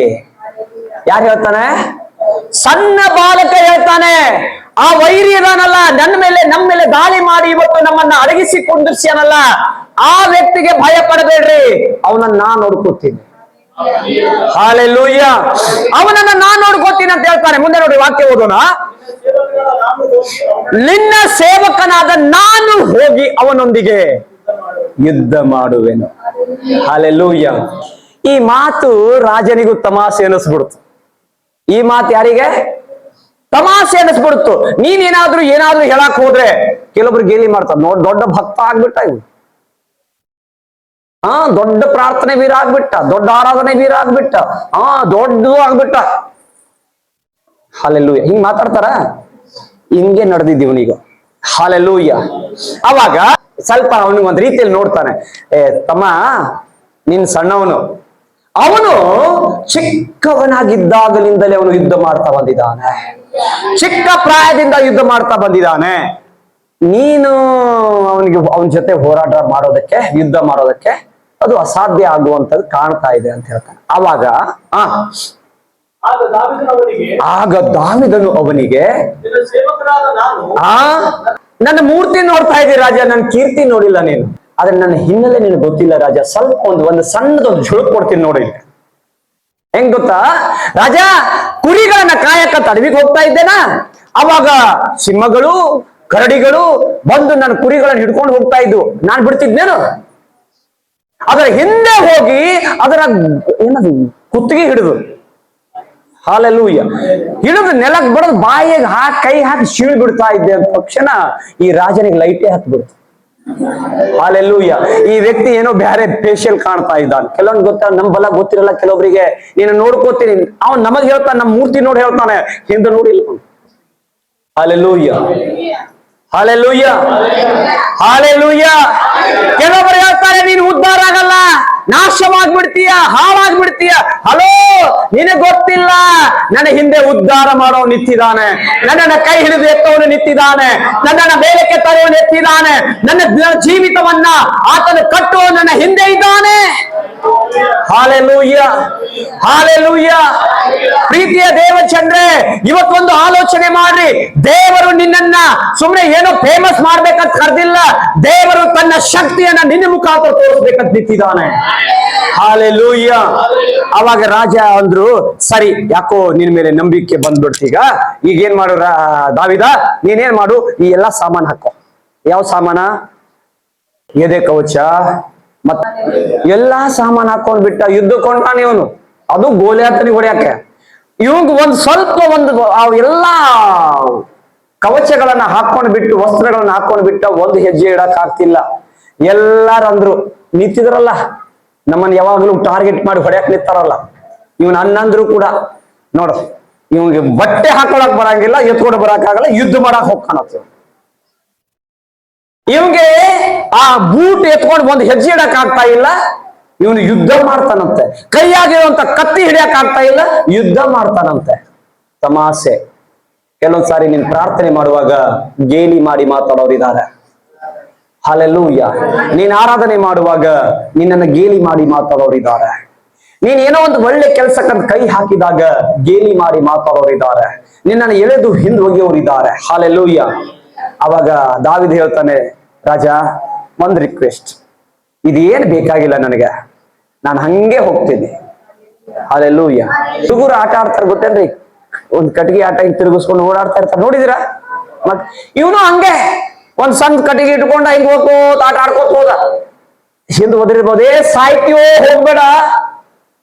ಯಾರು ಹೇಳ್ತಾನೆ? ಸಣ್ಣ ಬಾಲಕ ಹೇಳ್ತಾನೆ, ಆ ವೈರಿ ಇದಾನಲ್ಲ ನನ್ನ ಮೇಲೆ ನಮ್ಮ ಮೇಲೆ ದಾಳಿ ಮಾಡಿ ಇವತ್ತು ನಮ್ಮನ್ನ ಅಡಗಿಸಿ ಕುಂದಿರ್ಸ್ಯಾನಲ್ಲ, ಆ ವ್ಯಕ್ತಿಗೆ ಭಯ ಪಡಬೇಡ್ರಿ, ಅವನನ್ನ ನಾನ್ ನೋಡ್ಕೋತೀನಿ. ಹಲ್ಲೆಲೂಯಾ. ಅವನನ್ನ ನಾನ್ ನೋಡ್ಕೋತೀನಿ ಅಂತ ಹೇಳ್ತಾನೆ. ಮುಂದೆ ನೋಡಿ ವಾಕ್ಯ ಓದೋಣ. ನಿನ್ನ ಸೇವಕನಾದ ನಾನು ಹೋಗಿ ಅವನೊಂದಿಗೆ ಯುದ್ಧ ಮಾಡುವೆನು. ಹಲ್ಲೆಲೂಯಾ. ಈ ಮಾತು ರಾಜನಿಗೂ ತಮಾಷೆ ಅನಿಸ್ಬಿಡ್ತು. ಈ ಮಾತು ಯಾರಿಗೆ ತಮಾಷೆ ಅನಿಸ್ಬಿಡ್ತು. ಏನಾದ್ರೂ ಹೇಳಕ್ ಹೋದ್ರೆ ಕೆಲವೊಬ್ರು ಗೇಲಿ ಮಾಡ್ತಾರೆ. ದೊಡ್ಡ ಭಕ್ತ ಆಗ್ಬಿಟ್ಟ ಇವು, ದೊಡ್ಡ ಪ್ರಾರ್ಥನೆ ವೀರ ಆಗ್ಬಿಟ್ಟ, ದೊಡ್ಡ ಆರಾಧನೆ ವೀರ ಆಗ್ಬಿಟ್ಟ, ದೊಡ್ಡದು ಆಗ್ಬಿಟ್ಟ. ಹಲ್ಲೆಲೂಯಾ. ಹಿಂಗ್ ಮಾತಾಡ್ತಾರ. ಹಿಂಗೆ ನಡೆದಿದ್ದೀವನೀಗ. ಹಲ್ಲೆಲೂಯಾ. ಅವಾಗ ಸ್ವಲ್ಪ ಅವನಿಗೆ ಒಂದ್ ರೀತಿಯಲ್ಲಿ ನೋಡ್ತಾನೆ, ತಮ್ಮ ನೀನ್ ಸಣ್ಣವನು, ಅವನು ಚಿಕ್ಕವನಾಗಿದ್ದಾಗಲಿಂದಲೇ ಅವನು ಯುದ್ಧ ಮಾಡ್ತಾ ಬಂದಿದ್ದಾನೆ, ಚಿಕ್ಕ ಪ್ರಾಯದಿಂದ ಯುದ್ಧ ಮಾಡ್ತಾ ಬಂದಿದ್ದಾನೆ. ನೀನು ಅವನ ಜೊತೆ ಹೋರಾಟ ಮಾಡೋದಕ್ಕೆ, ಯುದ್ಧ ಮಾಡೋದಕ್ಕೆ ಅದು ಅಸಾಧ್ಯ ಆಗುವಂತದ್ದು ಕಾಣ್ತಾ ಇದೆ ಅಂತ ಹೇಳ್ತಾನೆ. ಆಗ ದಾವಿದನು ಅವನಿಗೆ, ನನ್ನ ಮೂರ್ತಿ ನೋಡ್ತಾ ಇದ್ದೀ ರಾಜ, ನನ್ನ ಕೀರ್ತಿ ನೋಡಿಲ್ಲ ನೀನು, ಆದ್ರೆ ನನ್ನ ಹಿನ್ನೆಲೆ ನಿನಗೆ ಗೊತ್ತಿಲ್ಲ ರಾಜ. ಸ್ವಲ್ಪ ಒಂದು ಸಣ್ಣದೊಂದು ಝುಳುಕ್ ಕೊಡ್ತೀನಿ ನೋಡಿ. ಹೆಂಗ್ ಗೊತ್ತಾ ರಾಜ? ಕುರಿಗಳನ್ನ ಕಾಯಕ್ಕಂತ ಅಡವಿಗೆ ಹೋಗ್ತಾ ಇದ್ದೇನಾ, ಅವಾಗ ಸಿಂಹಗಳು ಕರಡಿಗಳು ಬಂದು ನನ್ನ ಕುರಿಗಳನ್ನ ಹಿಡ್ಕೊಂಡು ಹೋಗ್ತಾ ಇದ್ವು. ನಾನ್ ಬಿಡ್ತಿದ್ನೇನು? ಅದರ ಹಿಂದೆ ಹೋಗಿ ಅದರ ಏನದು ಕುತ್ತಿಗೆ ಹಿಡಿದು, ಹಲ್ಲೆಲೂಯಾ, ಹಿಡಿದು ನೆಲಕ್ಕೆ ಬಿಡೋದು, ಬಾಯಿಗೆ ಕೈ ಹಾಕಿ ಶೀಳ್ ಬಿಡ್ತಾ ಇದ್ದೆ ಅಂತ ತಕ್ಷಣ ಈ ರಾಜನಿಗೆ ಲೈಟೇ ಹತ್ತು ಬಿಡ್ತು. ಹಲ್ಲೆಲೂಯಾ. ಈ ವ್ಯಕ್ತಿ ಏನೋ ಬೇರೆ ಫೇಶಿಯಲ್ ಕಾಣ್ತಾ ಇದ್ದಾನೆ. ಕೆಲವೊಂದು ಗೊತ್ತ, ನಮ್ ಬಲ ಗೊತ್ತಿರಲ್ಲ ಕೆಲವೊಬ್ಬರಿಗೆ. ನೀನು ನೋಡ್ಕೋತೀನಿ, ಅವನ್ ನಮಗ್ ಹೇಳ್ತಾನೆ, ನಮ್ಮ ಮೂರ್ತಿ ನೋಡಿ ಹೇಳ್ತಾನೆ, ಹಿಂದೆ ನೋಡಿ. Hallelujah, hallelujah, hallelujah. ಕೆಲವೊಬ್ಬರು ಹೇಳ್ತಾರೆ ನೀನು ಉದ್ಧಾರ ಆಗಲ್ಲ, ನಾಶವಾಗ್ಬಿಡ್ತೀಯ, ಹಾಳಾಗ್ಬಿಡ್ತೀಯ. ಹಲೋ, ನಿನಗೆ ಗೊತ್ತಿಲ್ಲ, ನನ್ನ ಹಿಂದೆ ಉದ್ಧಾರ ಮಾಡೋನು ನಿಂತಿದ್ದಾನೆ, ನನ್ನನ್ನ ಕೈ ಹಿಡಿದು ಎತ್ತವನು ನಿಂತಿದ್ದಾನೆ, ನನ್ನನ್ನ ಮೇಲಕ್ಕೆ ತರುವನು ಎತ್ತಿದ್ದಾನೆ, ನನ್ನ ಜೀವಿತವನ್ನ ಆತನು ಕಟ್ಟುವ ನನ್ನ ಹಿಂದೆ ಇದ್ದಾನೆ. Hallelujah, hallelujah. ಪ್ರೀತಿಯ ದೇವಚಂದ್ರೆ, ಇವತ್ತೊಂದು ಆಲೋಚನೆ ಮಾಡ್ರಿ. ದೇವರು ನಿನ್ನನ್ನ ಸುಮ್ಮನೆ ಏನೋ ಫೇಮಸ್ ಮಾಡ್ಬೇಕಂತ ಕರೆದಿಲ್ಲ, ದೇವರು ತನ್ನ ಶಕ್ತಿಯನ್ನ ನಿನ್ನ ಮುಖಾಂತರ ತೋರಿಸ್ಬೇಕಂತ ನಿಂತಿದ್ದಾನೆ. ಹಲ್ಲೆಲೂಯಾ. ಅವಾಗ ರಾಜ ಅಂದ್ರು, ಸರಿ, ಯಾಕೋ ನಿನ್ ಮೇಲೆ ನಂಬಿಕೆ ಬಂದ್ಬಿಡ್ತೀಗ, ಈಗ ಏನ್ ಮಾಡು ದಾವಿದ, ನೀನೇನ್ ಮಾಡು, ಈ ಎಲ್ಲಾ ಸಾಮಾನು ಹಾಕೋ. ಯಾವ ಸಾಮಾನ? ಎದೆ ಕವಚ ಮತ್ ಎಲ್ಲಾ ಸಾಮಾನು ಹಾಕೊಂಡ್ ಬಿಟ್ಟ, ಯುದ್ಧಕೊಂಡ್ತಾನೆ ಇವನು. ಅದು ಗೋಲಿಯಾತನಿಗೆ ಹೊಡ್ಯಾಕೆ. ಇವಂಗ ಎಲ್ಲಾ ಕವಚಗಳನ್ನ ಹಾಕೊಂಡ್ ಬಿಟ್ಟು, ವಸ್ತ್ರಗಳನ್ನ ಹಾಕೊಂಡ್ ಬಿಟ್ಟ, ಒಂದು ಹೆಜ್ಜೆ ಇಡಕ್ ಆಗ್ತಿಲ್ಲ. ಎಲ್ಲಾರಂದ್ರು ನಿಂತಿದ್ರಲ್ಲ, ನಮ್ಮನ್ನ ಯಾವಾಗ್ಲೂ ಟಾರ್ಗೆಟ್ ಮಾಡಿ ಹೊಡ್ಯಾಕ್ ನಿಂತಾರಲ್ಲ, ಇವನ್ ಅನ್ನಂದ್ರು ಕೂಡ ನೋಡ, ಇವಂಗೆ ಬಟ್ಟೆ ಹಾಕೊಳಕ್ ಬರಂಗಿಲ್ಲ, ಎತ್ಕೊಂಡು ಬರಕ್ ಆಗಲ್ಲ, ಯುದ್ಧ ಮಾಡಕ್ ಹೋಗ್ತಾನತ್. ಇವಂಗೆ ಆ ಬೂಟ್ ಎತ್ಕೊಂಡು ಒಂದು ಹೆಜ್ಜೆ ಇಡಕ್ ಆಗ್ತಾ ಇಲ್ಲ, ಇವನು ಯುದ್ಧ ಮಾಡ್ತಾನಂತೆ. ಕೈಯಾಗಿರುವಂತ ಕತ್ತಿ ಹಿಡಿಯಕ್ ಆಗ್ತಾ ಇಲ್ಲ, ಯುದ್ಧ ಮಾಡ್ತಾನಂತೆ. ತಮಾಷೆ. ಕೆಲವೊಂದ್ಸಾರಿ ನೀನ್ ಪ್ರಾರ್ಥನೆ ಮಾಡುವಾಗ ಗೇಲಿ ಮಾಡಿ ಮಾತಾಡೋರಿದ್ದಾರೆ. ಹಲ್ಲೆಲೂಯಾ. ನೀನ್ ಆರಾಧನೆ ಮಾಡುವಾಗ ನಿನ್ನನ್ನ ಗೇಲಿ ಮಾಡಿ ಮಾತಾಡೋರಿದ್ದಾರೆ. ನೀನ್ ಏನೋ ಒಂದು ಒಳ್ಳೆ ಕೆಲ್ಸಕ್ಕಂತ ಕೈ ಹಾಕಿದಾಗ ಗೇಲಿ ಮಾಡಿ ಮಾತಾಡೋರಿದ್ದಾರೆ. ನಿನ್ನನ್ನು ಎಳೆದು ಹಿಂದ್ ಒಗೆಯೋರಿದ್ದಾರೆ. ಹಲ್ಲೆಲೂಯಾ. ಅವಾಗ ದಾವಿದ ಹೇಳ್ತಾನೆ, ರಾಜ, ಒಂದ್ ರಿಕ್ವೆಸ್ಟ್, ಇದೇನ್ ಬೇಕಾಗಿಲ್ಲ ನನಗೆ, ನಾನು ಹಂಗೆ ಹೋಗ್ತೀನಿ. ಹಲ್ಲೆಲೂಯಾ. ಹುಡುಗರು ಆಟ ಆಡ್ತಾರೆ ಗೊತ್ತೇನ್ರಿ, ಒಂದ್ ಕಟ್ಟಿಗೆ ಆಟ ಹಿಂಗ್ ತಿರುಗಿಸ್ಕೊಂಡು ಓಡಾಡ್ತಾ ಇರ್ತಾರೆ, ನೋಡಿದಿರಾ? ಮತ್ ಇವನು ಹಂಗೆ ಒಂದ್ ಸಣ್ಣ ಕಟ್ಟಿಗೆ ಇಟ್ಕೊಂಡ ಹಿಂಗ್ ಹೋಗ್ಕೋತ ಆಟ ಆಡ್ಕೋತ ಹೋದ. ಹಿಂದ್ ಓದಿರ್ಬೋದು, ಸಾಯ್ತೀವೋ ಹೋಗ್ಬೇಡ,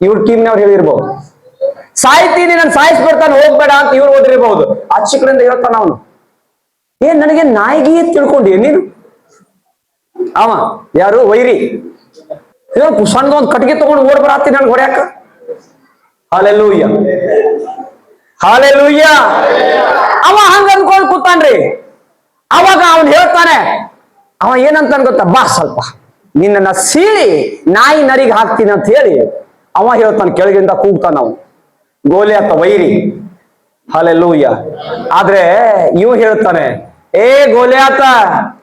ಇವ್ರ ಟೀಮ್ನವ್ರು ಹೇಳಿರ್ಬೋದು, ಸಾಯ್ತೀನಿ, ನಾನು ಸಾಯಿಸ್ಬಿಡ್ತಾನೆ ಹೋಗ್ಬೇಡ ಅಂತ ಇವ್ರು ಓದಿರ್ಬಹುದು. ಆ ಚಿಕ್ಕರಿಂದ ಹೇಳ್ತಾನ ಅವನು, ನನಗೆ ನಾಯಿಗೆ ತಿಳ್ಕೊಂಡಿ ನೀನು, ಅವ ಯಾರು? ವೈರಿ. ಸಣ್ಣ ಒಂದ್ ಕಟ್ಟಿಗೆ ತಗೊಂಡು ಓಡ್ ಬರತ್ತಿ ನನ್ಗೆ ಹೊಡ್ಯಾಕ. Hallelujah, hallelujah. ಅವ ಹಂಗ ಅನ್ಕೊಂಡ್ ಕೂತಾನ್ರಿ. ಅವಾಗ ಅವನ್ ಹೇಳ್ತಾನೆ, ಅವ ಏನಂತ ಗೊತ್ತಾ, ಬಾ ಸ್ವಲ್ಪ ನಿನ್ನ ಸೀಳಿ ನಾಯಿ ನರಿಗೆ ಹಾಕ್ತೀನಿ ಅಂತ ಹೇಳಿ ಅವ ಹೇಳ್ತಾನೆ. ಕೆಳಗಿಂದ ಕೂಗ್ತಾನ ಅವನು, ಗೋಲಿಯಾತ ವೈರಿ. ಹಾಲೆಲೂಯ್ಯ. ಆದ್ರೆ ಇವ ಹೇಳ್ತಾನೆ, ಏ ಗೋಲಿಯಾತ,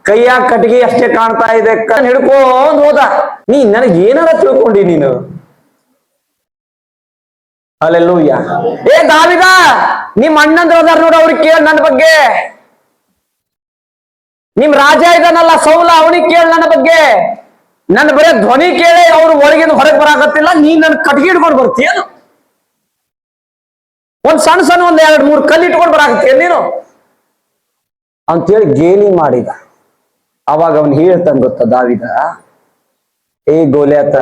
ಕೈಯಾಗ ಕಟ್ಟಿಗೆ ಅಷ್ಟೇ ಕಾಣ್ತಾ ಇದೆ, ಕಣ್ ಹಿಡ್ಕೊಂಡ್ ಹೋದ. ನೀ ನನಗೆ ಏನಾರ ತಿಳ್ಕೊಂಡಿ ನೀನು? ಹಾಲೆಲೂಯ್ಯ. ಏ ದಾವಿದ, ನಿಮ್ ಅಣ್ಣಂದ್ರ ಅದಾರ ನೋಡ, ಅವ್ರಿಗೆ ಕೇಳ ನನ್ನ ಬಗ್ಗೆ. ನಿಮ್ ರಾಜ ಇದಾನಲ್ಲ ಸೌಲ, ಅವನಿಗೆ ಕೇಳ ನನ್ನ ಬಗ್ಗೆ. ನನ್ನ ಬರೇ ಧ್ವನಿ ಕೇಳಿ ಅವ್ರು ಒಳಗಿಂದ ಹೊರಗೆ ಬರಾಕತ್ತಿಲ್ಲ, ನೀ ನನ್ ಕಟ್ಗೆ ಇಟ್ಕೊಂಡು ಬರ್ತೀಯ? ಒಂದ್ ಸಣ್ಣ ಒಂದ್ 2-3 ಕಲ್ಲು ಇಟ್ಕೊಂಡು ಬರಾಕತ್ತೀಯ ನೀನು ಅಂತೇಳಿ ಗೇಲಿ ಮಾಡಿದ. ಅವಾಗ ಅವನ್ ಹೇಳ್ತಾನೆ ಗೊತ್ತ ದಾವಿದ, ಏ ಗೋಲಿಯಾತ,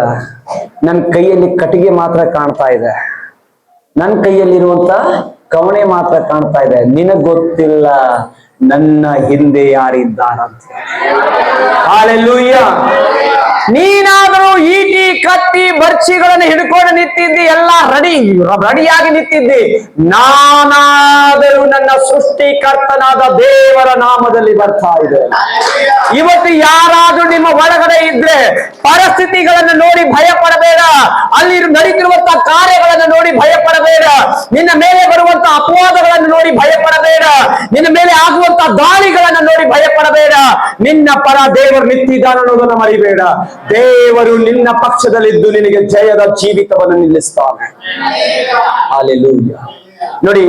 ನನ್ನ ಕೈಯಲ್ಲಿ ಕಟ್ಟಿಗೆ ಮಾತ್ರ ಕಾಣ್ತಾ ಇದೆ, ನನ್ನ ಕೈಯಲ್ಲಿರುವಂತ ಕವಣೆ ಮಾತ್ರ ಕಾಣ್ತಾ ಇದೆ, ನಿನಗ್ ಗೊತ್ತಿಲ್ಲ ನನ್ನ ಹಿಂದೆ ಯಾರಿದ್ದಾರಂತ. ಹಾಲೆಲೂಯ್ಯ. ನೀನಾದರೂ ಈಟಿ ಕತ್ತಿ ಬರ್ಚಿಗಳನ್ನು ಹಿಡ್ಕೊಂಡು ನಿಂತಿದ್ದಿ, ಎಲ್ಲ ರೆಡಿಯಾಗಿ ನಿಂತಿದ್ದಿ. ನಾನಾದರೂ ನನ್ನ ಸೃಷ್ಟಿಕರ್ತನಾದ ದೇವರ ನಾಮದಲ್ಲಿ ಬರ್ತಾ ಇದೆ. ಇವತ್ತು ಯಾರಾದ್ರೂ ನಿಮ್ಮ ಒಳಗಡೆ ಇದ್ರೆ ಪರಿಸ್ಥಿತಿಗಳನ್ನು ನೋಡಿ ಭಯ ಪಡಬೇಡ, ಅಲ್ಲಿ ನಡೀತಿರುವಂತಹ ಕಾರ್ಯಗಳನ್ನು ನೋಡಿ ಭಯ ಪಡಬೇಡ, ನಿನ್ನ ಮೇಲೆ ಬರುವಂತಹ ಅಪವಾದಗಳನ್ನು ನೋಡಿ ಭಯ ಪಡಬೇಡ, ನಿನ್ನ ಮೇಲೆ ಆಗುವಂತಹ ದಾಳಿಗಳನ್ನು ನೋಡಿ ಭಯ ಪಡಬೇಡ. ನಿನ್ನ ಪರ ದೇವರು ನಿಂತಿದ್ದಾನೆ ಅನ್ನೋದನ್ನು ಮರಿಬೇಡ. ದೇವರು ನಿನ್ನ ಪಕ್ಷದಲ್ಲಿದ್ದು ನಿನಗೆ ಜಯದ ಜೀವಿತವನ್ನು ನಿಲ್ಲಿಸ್ತಾನೆ. ಹಲ್ಲೆಲೂಯಾ. ನೋಡಿ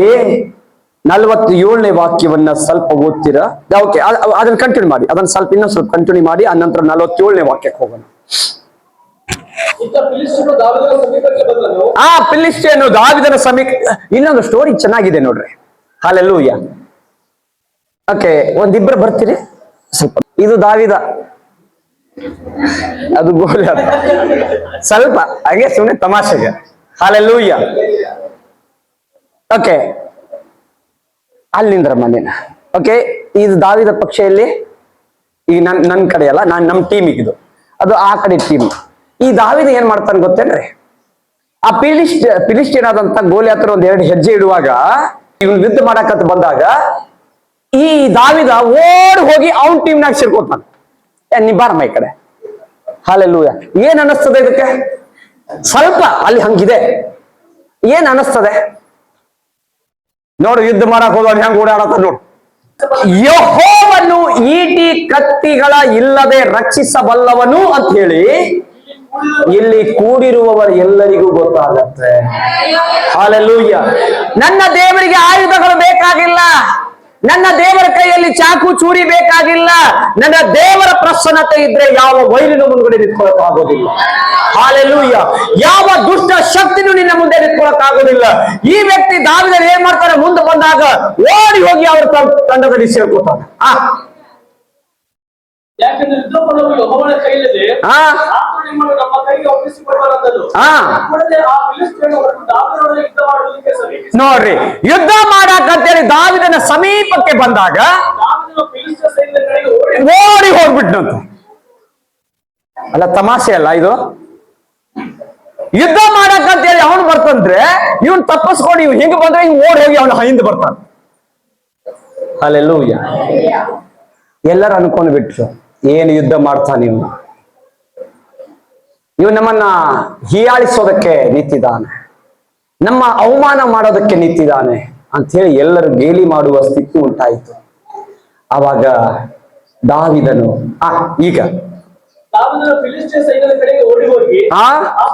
47ನೇ ವಾಕ್ಯವನ್ನ ಸ್ವಲ್ಪ ಓದ್ತೀರಾ? ಓಕೆ, ಅದನ್ನ ಕಂಟಿನ್ಯೂ ಮಾಡಿ, ಅದನ್ನ ಇನ್ನೊಂದು ಸ್ವಲ್ಪ ಕಂಟಿನ್ಯೂ ಮಾಡಿ, ಅನಂತರ 47ನೇ ವಾಕ್ಯಕ್ಕೆ ಹೋಗೋಣ. ಫಿಲಿಷ್ಟಿಯನು ದಾವಿದನ ಸಮೀಪ. ಇನ್ನೊಂದು ಸ್ಟೋರಿ ಚೆನ್ನಾಗಿದೆ ನೋಡ್ರಿ. ಹಲ್ಲೆಲೂಯಾ. ಓಕೆ, ಒಂದಿಬ್ರು ಬರ್ತೀರಿ ಸ್ವಲ್ಪ. ಇದು ದಾವಿದ, ಅದು ಗೋಲಿಯಾತ. ಸ್ವಲ್ಪ ಹಾಗೆ ಸುಮ್ಮನೆ ತಮಾಷೆಗೆ. ಹಲ್ಲೆಲೂಯಾ. ಓಕೆ, ಅಲ್ಲಿಂದ್ರ ಮನೇನ. ಓಕೆ, ಇದು ದಾವಿದ ಪಕ್ಷದಲ್ಲಿ, ಈಗ ನನ್ ಕಡೆ ಅಲ್ಲ, ನಮ್ ಟೀಮ್ ಇದು, ಅದು ಆ ಕಡೆ ಟೀಮ್. ಈ ದಾವಿದ ಏನ್ ಮಾಡ್ತಾನೆ ಗೊತ್ತೇನ್ರಿ? ಆ ಫಿಲಿಸ್ಟಿಯನ್ ಆದಂತ ಗೋಲಿಯಾತನ ಒಂದ್ 2 ಹೆಜ್ಜೆ ಇಡುವಾಗ, ಇವನ್ ಯುದ್ಧ ಮಾಡಕಂತ ಬಂದಾಗ ಈ ದಾವಿದ ಓಡ್ ಹೋಗಿ ಅವನ್ ಟೀಮ್ನಾಗ ಸೇರ್ಕೊತಾನೆ. ನೀ ಬಾರಮ್ಮ ಈ ಕಡೆ. ಹಲ್ಲೆಲೂಯಾ. ಏನ್ ಅನಿಸ್ತದೆ ಇದಕ್ಕೆ? ಸ್ವಲ್ಪ ಅಲ್ಲಿ ಹಂಗಿದೆ. ಏನ್ ಅನಿಸ್ತದೆ ನೋಡು, ಯುದ್ಧ ಮಾಡಕ್ ಹೋದವನು ಹೆಂಗ್ ಓಡಾಡತ್ತ ನೋಡು. ಯೆಹೋವನು ಈಟಿ ಕತ್ತಿಗಳ ಇಲ್ಲದೆ ರಕ್ಷಿಸಬಲ್ಲವನು ಅಂತ ಹೇಳಿ ಇಲ್ಲಿ ಕೂಡಿರುವವರು ಎಲ್ಲರಿಗೂ ಗೊತ್ತಾಗತ್ತೆ. ಹಲ್ಲೆಲೂಯಾ. ನನ್ನ ದೇವರಿಗೆ ಆಯುಧಗಳು ಬೇಕಾಗಿಲ್ಲ, ನನ್ನ ದೇವರ ಕೈಯಲ್ಲಿ ಚಾಕು ಚೂರಿ ಬೇಕಾಗಿಲ್ಲ. ನನ್ನ ದೇವರ ಪ್ರಸನ್ನತೆ ಇದ್ರೆ ಯಾವ ವೈರಿನ ಮುಂದೆ ನಿಂತ್ಕೊಳ್ಳಕ್ ಆಗೋದಿಲ್ಲ. ಹಲ್ಲೆಲೂಯಾ. ಯಾವ ದುಷ್ಟ ಶಕ್ತಿನೂ ನಿನ್ನ ಮುಂದೆ ನಿಂತ್ಕೊಳ್ಳಕ್ ಆಗೋದಿಲ್ಲ. ಈ ವ್ಯಕ್ತಿ ದಾವಿದ ಏನ್ ಮಾಡ್ತಾರೆ? ಮುಂದೆ ಬಂದಾಗ ಓಡಿ ಹೋಗಿ ಅವರ ತಂಡದಲ್ಲಿ ಸೇರ್ಕೊತಾನೆ. ಯಾಕಂದ್ರೆ ಯುದ್ಧಪಡವು ಯೆಹೋವನ ಕೈಯಲ್ಲಿದೆ, ಆತನು ನಿಮ್ಮನ್ನು ನಮ್ಮ ಕೈಗೆ ಒಪ್ಪಿಸಿಕೊಡುವನೆಂದನು. ಕೂಡಲೇ ಆ ಫಿಲಿಷ್ಟಿಯನು ಹೊರಟು ದಾವೀದನೊಡನೆ ಯುದ್ಧ ಮಾಡುವುದಕ್ಕೆ ಸಮೀಪಿಸಿದನು. ನೋಡ್ರಿ, ಯುದ್ಧ ಮಾಡಾಕಂತೇಳಿ ದಾವಿದನ ಸಮೀಪಕ್ಕೆ ಬಂದಾಗ ದಾವೀದನು ಫಿಲಿಷ್ಟಿಯ ಸೈನ್ಯದ ಕಡೆಗೆ ಓಡಿ ಹೋಗ್ಬಿಟ್ನಂತ. ಅಲ್ಲ, ತಮಾಷೆ ಅಲ್ಲ ಇದು? ಯುದ್ಧ ಮಾಡಾಕಂತೇಳಿ ಅವನು ಬರ್ತಂದ್ರೆ ಇವನ್ ತಪ್ಪಿಸ್ಕೊಂಡು ಇವ್ ಹಿಂಗ್ ಬಂದ್ರೆ ಇವ್ ಓಡಿ ಹೋಗಿ ಅವನ ಹಿಂದೆ ಬರ್ತಾನ. ಹಲ್ಲೆಲೂಯಾ. ಎಲ್ಲರೂ ಅನ್ಕೊಂಡು ಬಿಟ್ರು, ಏನು ಯುದ್ಧ ಮಾಡ್ತಾನೆ ಇವ್ ನಮ್ಮನ್ನ ಹೀಯಾಳಿಸೋದಕ್ಕೆ ನಿಂತಿದ್ದಾನೆ, ನಮ್ಮ ಅವಮಾನ ಮಾಡೋದಕ್ಕೆ ನಿಂತಿದ್ದಾನೆ ಅಂತ ಹೇಳಿ ಎಲ್ಲರೂ ಗೇಲಿ ಮಾಡುವ ಸ್ಥಿತಿ ಉಂಟಾಯಿತು. ಆವಾಗ ದಾವಿದನು ಈಗ ದಾವೀದನು ಫಿಲಿಷ್ಟಿಯ ಸೈನ್ಯದ ಕಡೆಗೆ ಓಡಿ ಹೋಗಿ ಆ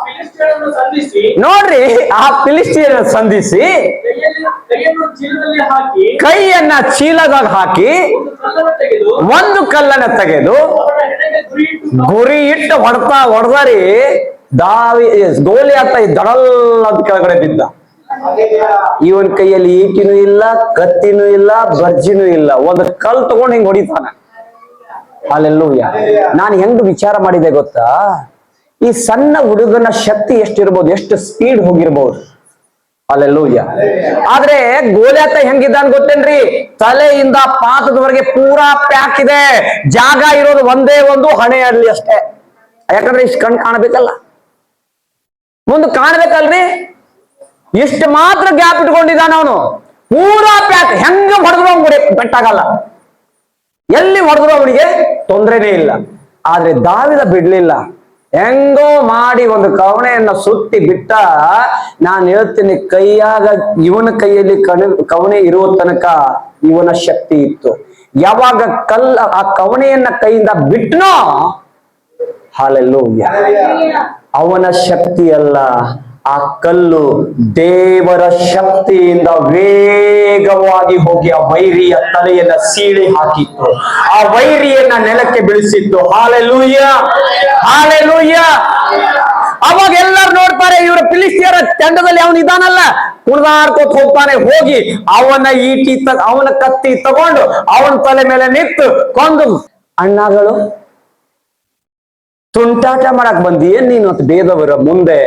ಫಿಲಿಷ್ಟಿಯನನ್ನು ಸಂಧಿಸಿ, ನೋಡ್ರಿ, ಆ ಫಿಲಿಷ್ಟಿಯನ ಸಂಧಿಸಿ ಕೈಯನ್ನು ಚೀಲದಲ್ಲಿ ಹಾಕಿ, ಕೈಯನ್ನ ಚೀಲದಾಗ ಹಾಕಿ ಒಂದು ಕಲ್ಲನ್ನ ತೆಗೆದು ಗುರಿ ಇಟ್ಟು ಹೊಡೆದಾರಿ. ಗೋಲಿಯಾತ ದಡಲ್ ಅಂತ ಕೆಳಗಡೆ ಬಿದ್ದ. ಇವನ್ ಕೈಯಲ್ಲಿ ಈಟಿನೂ ಇಲ್ಲ, ಕತ್ತಿನೂ ಇಲ್ಲ, ಬರ್ಜಿನೂ ಇಲ್ಲ, ಒಂದು ಕಲ್ ತಗೊಂಡು ಹಿಂಗ್ ಹೊಡಿತಾನ. ಹಲ್ಲೆಲೂಯಾ. ನಾನು ಹೆಂಗ್ ವಿಚಾರ ಮಾಡಿದೆ ಗೊತ್ತಾ? ಈ ಸಣ್ಣ ಹುಡುಗನ ಶಕ್ತಿ ಎಷ್ಟಿರ್ಬೋದು, ಎಷ್ಟು ಸ್ಪೀಡ್ ಹೋಗಿರ್ಬೋದು. ಅಲ್ಲೆಲ್ಲೂಯ್ಯ. ಆದ್ರೆ ಗೋಲ್ಯಾತ ಹೆಂಗಿದ್ದಾನ್ ಗೊತ್ತೇನ್ರಿ? ತಲೆಯಿಂದ ಪಾದದವರೆಗೆ ಪೂರಾ ಪ್ಯಾಕ್ ಇದೆ. ಜಾಗ ಇರೋದು ಒಂದೇ ಒಂದು ಹಣೆಯಲ್ಲಿ ಅಷ್ಟೇ. ಯಾಕಂದ್ರೆ ಇಷ್ಟು ಕಣ್ ಕಾಣಬೇಕಲ್ಲ, ಮುಂದೆ ಕಾಣ್ಬೇಕಲ್ರಿ. ಇಷ್ಟು ಮಾತ್ರ ಗ್ಯಾಪ್ ಇಟ್ಕೊಂಡಿದ್ದಾನ ಅವನು. ಪೂರಾ ಪ್ಯಾಕ್. ಹೆಂಗ ಹೊಡೆದ್ರು ಅವ್ನಿಗೆ ಬೆಟ್ಟಾಗಲ್ಲ, ಎಲ್ಲಿ ಹೊಡೆದ್ರು ಅವನಿಗೆ ತೊಂದರೆನೇ ಇಲ್ಲ. ಆದ್ರೆ ದಾವಿದ ಬಿಡ್ಲಿಲ್ಲ. ಹೆಂಗೋ ಮಾಡಿ ಒಂದು ಕವಣೆಯನ್ನ ಸುತ್ತಿ ಬಿಟ್ಟ. ನಾನು ಹೇಳ್ತೀನಿ, ಕೈಯಾಗ ಇವನ ಕೈಯಲ್ಲಿ ಕವಣೆ ಇರುವ ತನಕ ಇವನ ಶಕ್ತಿ ಇತ್ತು. ಯಾವಾಗ ಆ ಕವಣೆಯನ್ನ ಕೈಯಿಂದ ಬಿಟ್ನೋ, ಹಲ್ಲೆಲೂಯಾ, ಅವನ ಶಕ್ತಿ ಅಲ್ಲ, ಆ ಕಲ್ಲು ದೇವರ ಶಕ್ತಿಯಿಂದ ವೇಗವಾಗಿ ಹೋಗಿ ಆ ವೈರಿಯ ತಲೆಯನ್ನ ಸೀಳಿ ಹಾಕಿತ್ತು. ಆ ವೈರಿಯನ್ನ ನೆಲಕ್ಕೆ ಬೀಳಿಸಿತ್ತು. Hallelujah, hallelujah. ಅವಾಗ ಎಲ್ಲರೂ ನೋಡ್ತಾರೆ, ಇವರು ಫಿಲಿಸ್ತಿಯರ ತಂಡದಲ್ಲಿ ಅವನು ಇದಾನಲ್ಲ, ಕುಣಿದಾಡ್ಕೋತ ಹೋಗ್ತಾನೆ. ಹೋಗಿ ಅವನ ಕತ್ತಿ ತಗೊಂಡು ಅವನ ತಲೆ ಮೇಲೆ ನಿಂತು ಕೊಂದು, ಅಣ್ಣಗಳು ತುಂಟಾಟ ಮಾಡಕ್ ಬಂದಿಯೇನ್ ನೀನು ಅಂತ ಬೇದವರ ಮುಂದೆ